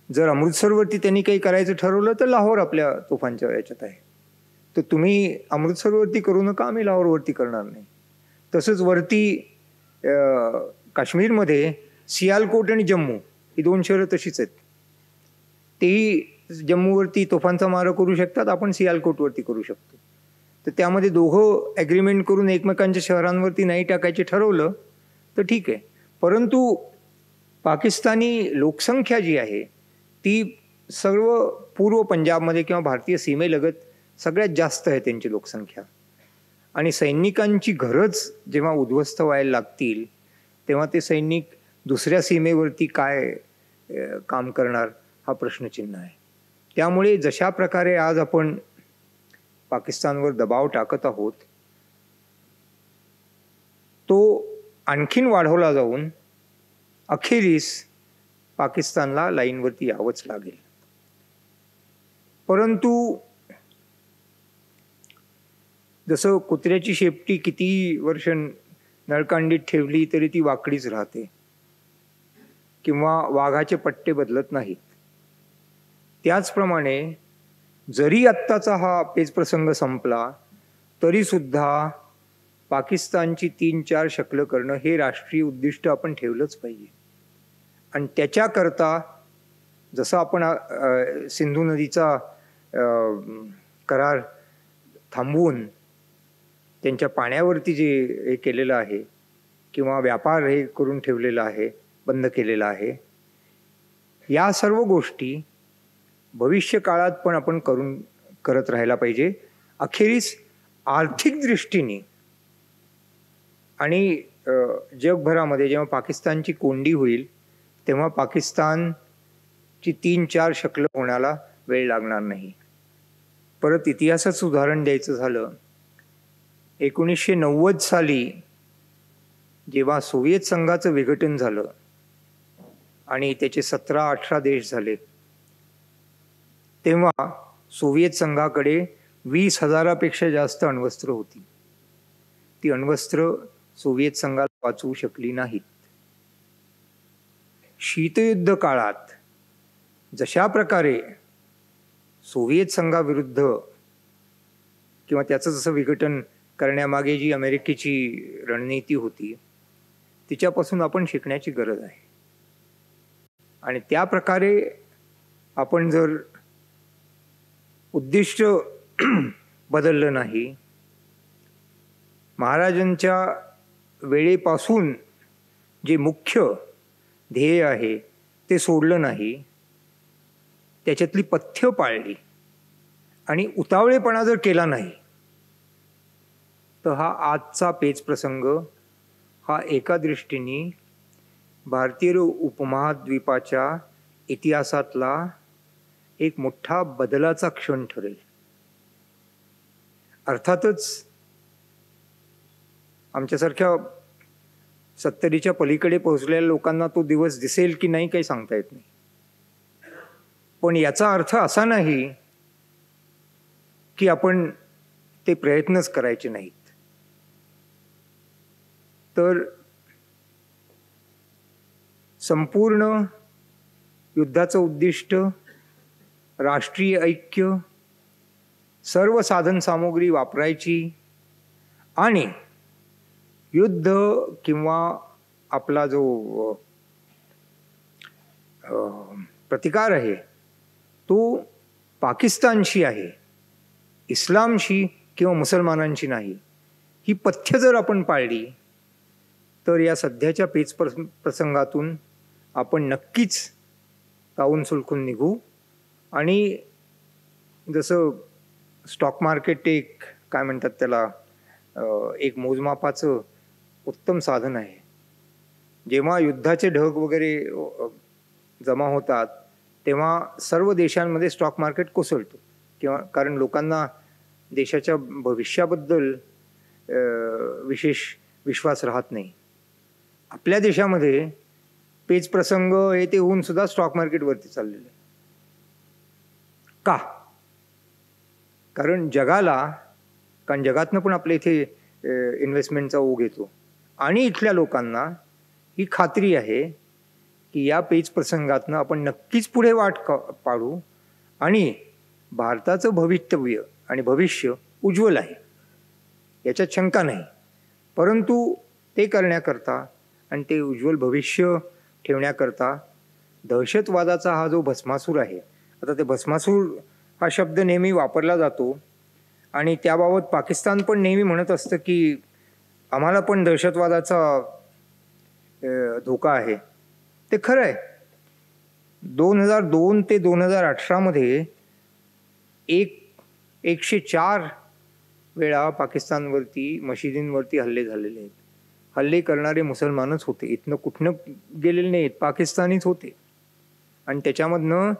जर अमृतसरवरती त्यांनी काही करायचं ठरवलं तर लाहोर आपल्या तोफांच्या याच्यात आहे. तर तुम्ही अमृतसरवरती करू नका, आम्ही लाहोरवरती करणार नाही. तसंच वरती काश्मीरमध्ये सियालकोट आणि जम्मू ही 2 शहरं तशीच आहेत. तेही जम्मूवरती तोफांचा मारा करू शकतात, आपण सियालकोटवरती करू शकतो. तर त्यामध्ये दोघं ॲग्रीमेंट करून एकमेकांच्या शहरांवरती नाही टाकायचे ठरवलं तर ठीक आहे. परंतु पाकिस्तानी लोकसंख्या जी आहे ती सर्व पूर्व पंजाबमध्ये किंवा भारतीय सीमेलगत सगळ्यात जास्त आहे त्यांची लोकसंख्या. आणि सैनिकांची घरच जेव्हा उद्ध्वस्त व्हायला लागतील तेव्हा ते सैनिक दुसऱ्या सीमेवरती काय काम करणार हा प्रश्नचिन्ह आहे. त्यामुळे जशा प्रकारे आज आपण पाकिस्तानवर दबाव टाकत आहोत तो आणखीन वाढवला जाऊन अखेरीस पाकिस्तानला लाईनवरती यावंच लागेल. परंतु जसं कुत्र्याची शेपटी किती वर्ष नळकांडीत ठेवली तरी ती वाकडीच राहते किंवा वाघाचे पट्टे बदलत नाहीत, त्याचप्रमाणे जरी आत्ताचा हा पेचप्रसंग संपला तरी सुद्धा पाकिस्तानची 3-4 शकलं करणं हे राष्ट्रीय उद्दिष्ट आपण ठेवलंच पाहिजे. आणि त्याच्याकरता जसं आपण सिंधू नदीचा करार थांबवून त्यांच्या पाण्यावरती जे हे केलेलं आहे किंवा व्यापार हे करून ठेवलेला आहे, बंद केलेला आहे, या सर्व गोष्टी भविष्य काळात पण आपण करत राहायला पाहिजे. अखेरीस आर्थिक दृष्टीने आणि जगभरामध्ये जेव्हा पाकिस्तानची कोंडी होईल तेव्हा पाकिस्तानची 3-4 शकलं होण्याला वेळ लागणार नाही. परत इतिहासाचं उदाहरण द्यायचं झालं, 1990 साली जेव्हा सोव्हिएत संघाचं विघटन झालं आणि त्याचे 17-18 देश झाले, तेव्हा सोव्हिएत संघाकडे 20,000पेक्षा जास्त अण्वस्त्र होती. ती अण्वस्त्र सोव्हिएत संघाला वाचवू शकली नाहीत. शीतयुद्ध काळात जशा प्रकारे सोव्हिएत संघाविरुद्ध किंवा त्याचं जसं विघटन करण्यामागे जी अमेरिकेची रणनीती होती, तिच्यापासून आपण शिकण्याची गरज आहे. आणि त्या प्रकारे आपण जर उद्दिष्ट बदललं नाही, महाराजांच्या वेळेपासून जे मुख्य ध्येय आहे ते सोडलं नाही, त्याच्यातली पथ्य पाळली आणि उतावळेपणा जर केला नाही, तर हा आजचा पेच प्रसंग हा एका दृष्टीने भारतीय उपमहाद्वीपाच्या इतिहासातला एक मोठा बदलाचा क्षण ठरेल. अर्थातच आमच्यासारख्या 70च्या पलीकडे पोहोचलेल्या लोकांना तो दिवस दिसेल की नाही काही सांगता येत नाही. पण याचा अर्थ असा नाही की आपण ते प्रयत्नच करायचे नाहीत. तर संपूर्ण युद्धाचं उद्दिष्ट राष्ट्रीय ऐक्य, सर्व साधन सामुग्री वापरायची आणि युद्ध किंवा आपला जो प्रतिकार आहे तो पाकिस्तानशी आहे, इस्लामशी किंवा मुसलमानांशी नाही. ही पथ्य जर आपण पाळली तर या सध्याच्या पेच प्रसंगातून आपण नक्कीच तावून सुलखून निघू. आणि जसं स्टॉक मार्केट एक काय म्हणतात त्याला, एक मोजमापाचं उत्तम साधन आहे. जेव्हा युद्धाचे ढग वगैरे जमा होतात तेव्हा सर्व देशांमध्ये स्टॉक मार्केट कोसळतो, किंवा कारण लोकांना देशाच्या भविष्याबद्दल विशेष विश्वास राहत नाही. आपल्या देशामध्ये पेच प्रसंग हे ते होऊन सुद्धा स्टॉक मार्केट वरती चाललेलं आहे. का? कारण जगातनं पण आपल्या इथे इन्व्हेस्टमेंटचा ओघ येतो आणि इथल्या लोकांना ही खात्री आहे की या पेच प्रसंगातनं आपण नक्कीच पुढे वाट पाडू आणि भारताचं भवितव्य आणि भविष्य उज्ज्वल आहे, याच्यात शंका नाही. परंतु ते करण्याकरता आणि ते उज्ज्वल भविष्य ठेवण्याकरता दहशतवादाचा हा जो भस्मासूर आहे, आता ते भस्मासूर हा शब्द नेहमी वापरला जातो आणि त्याबाबत पाकिस्तान पण नेहमी म्हणत असतं की आम्हाला पण दहशतवादाचा धोका आहे. ते खरं आहे. 2002 ते 2018 मध्ये 104 वेळा पाकिस्तानवरती मशिदींवरती हल्ले झालेले आहेत. हल्ले करणारे मुसलमानच होते, इथनं कुठनं गेलेले नाहीत, पाकिस्तानीच होते. आणि त्याच्यामधनं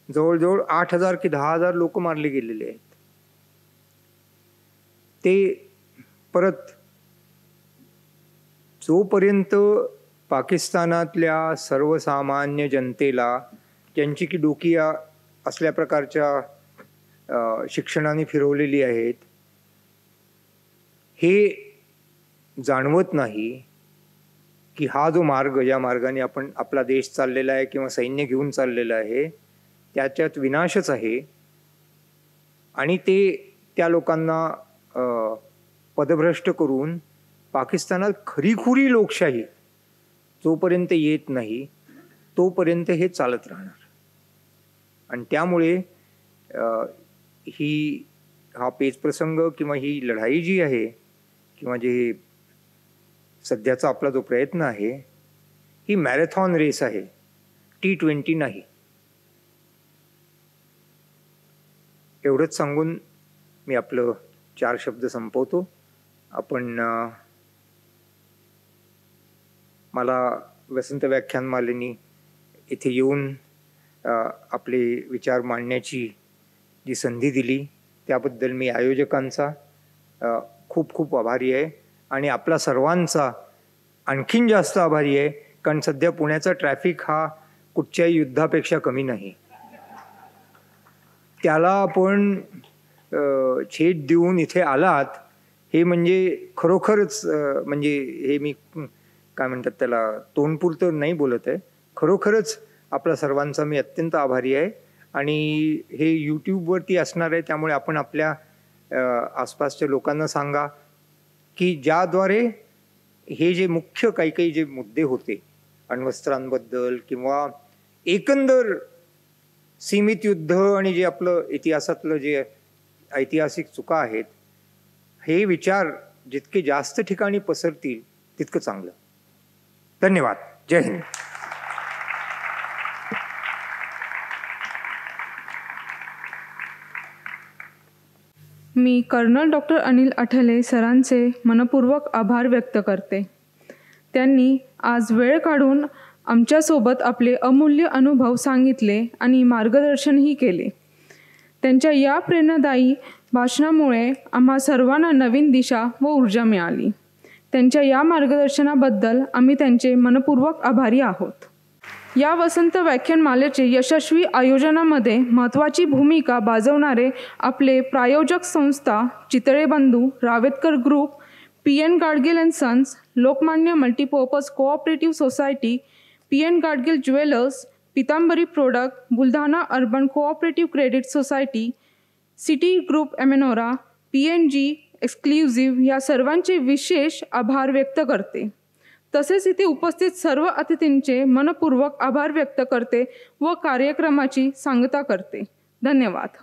जवळजवळ 8,000 की 10,000 लोक मारले गेलेले आहेत. ते परत जोपर्यंत पाकिस्तानातल्या सर्वसामान्य जनतेला ज्यांची की डोकी असल्या प्रकारच्या शिक्षणाने फिरवलेली आहेत, हे जाणवत नाही की हा जो मार्ग, ज्या मार्गाने आपण आपला देश चाललेला आहे किंवा सैन्य घेऊन चाललेलं आहे, त्याच्यात विनाशच आहे. आणि ते त्या लोकांना पदभ्रष्ट करून पाकिस्तानात खरीखुरी लोकशाही जोपर्यंत येत नाही तोपर्यंत हे चालत राहणार. आणि त्यामुळे हा पेच प्रसंग किंवा ही लढाई जी आहे किंवा जे सध्याचा आपला जो प्रयत्न आहे, ही मॅरेथॉन रेस आहे, T20 नाही. एवढंच सांगून मी आपलं 4 शब्द संपवतो. आपण मला वसंत व्याख्यानमालेनी इथे येऊन आपले विचार मांडण्याची जी संधी दिली त्याबद्दल मी आयोजकांचा खूप खूप आभारी आहे आणि आपला सर्वांचा आणखीन जास्त आभारी आहे, कारण सध्या पुण्याचा ट्रॅफिक हा कुठच्याही युद्धापेक्षा कमी नाही. त्याला आपण छेद देऊन इथे आलात हे म्हणजे खरोखरच म्हणजे हे मी काय म्हणतात त्याला तोंडपुरतं नाही बोलत आहे, खरोखरच आपल्या सर्वांचा मी अत्यंत आभारी आहे. आणि हे यूट्यूबवरती असणार आहे, त्यामुळे आपण आपल्या आसपासच्या लोकांना सांगा की ज्याद्वारे हे जे मुख्य काही काही जे मुद्दे होते अण्वस्त्रांबद्दल किंवा एकंदर सीमित युद्ध आणि जे आपलं इतिहासातलं जे ऐतिहासिक चुका आहेत, हे विचार जितके जास्त ठिकाणी पसरतील तितकं चांगलं. धन्यवाद. जय हिंद. मी कर्नल डॉक्टर अनिल आठले सरांचे मनपूर्वक आभार व्यक्त करते. त्यांनी आज वेळ काढून आमच्यासोबत आपले अमूल्य अनुभव सांगितले आणि मार्गदर्शनही केले. त्यांच्या या प्रेरणादायी भाषणामुळे आम्हा सर्वांना नवीन दिशा व ऊर्जा मिळाली. त्यांच्या या मार्गदर्शनाबद्दल आम्ही त्यांचे मनपूर्वक आभारी आहोत. या वसंत व्याख्यानमालेचे यशस्वी आयोजनामध्ये महत्त्वाची भूमिका बजावणारे आपले प्रायोजक संस्था Chitale Bandhu, Ravetkar group, PN Gadgil and sons, Lokmanya multipurpose cooperative society, PN Gadgil jewellers, Pitambari product, Buldhana urban cooperative credit society, city group Amanora, PNG exclusive या सर्वांचे विशेष आभार व्यक्त करते. तसेच इथे उपस्थित सर्व अतिथींचे मनपूर्वक आभार व्यक्त करते व कार्यक्रमाची सांगता करते. धन्यवाद.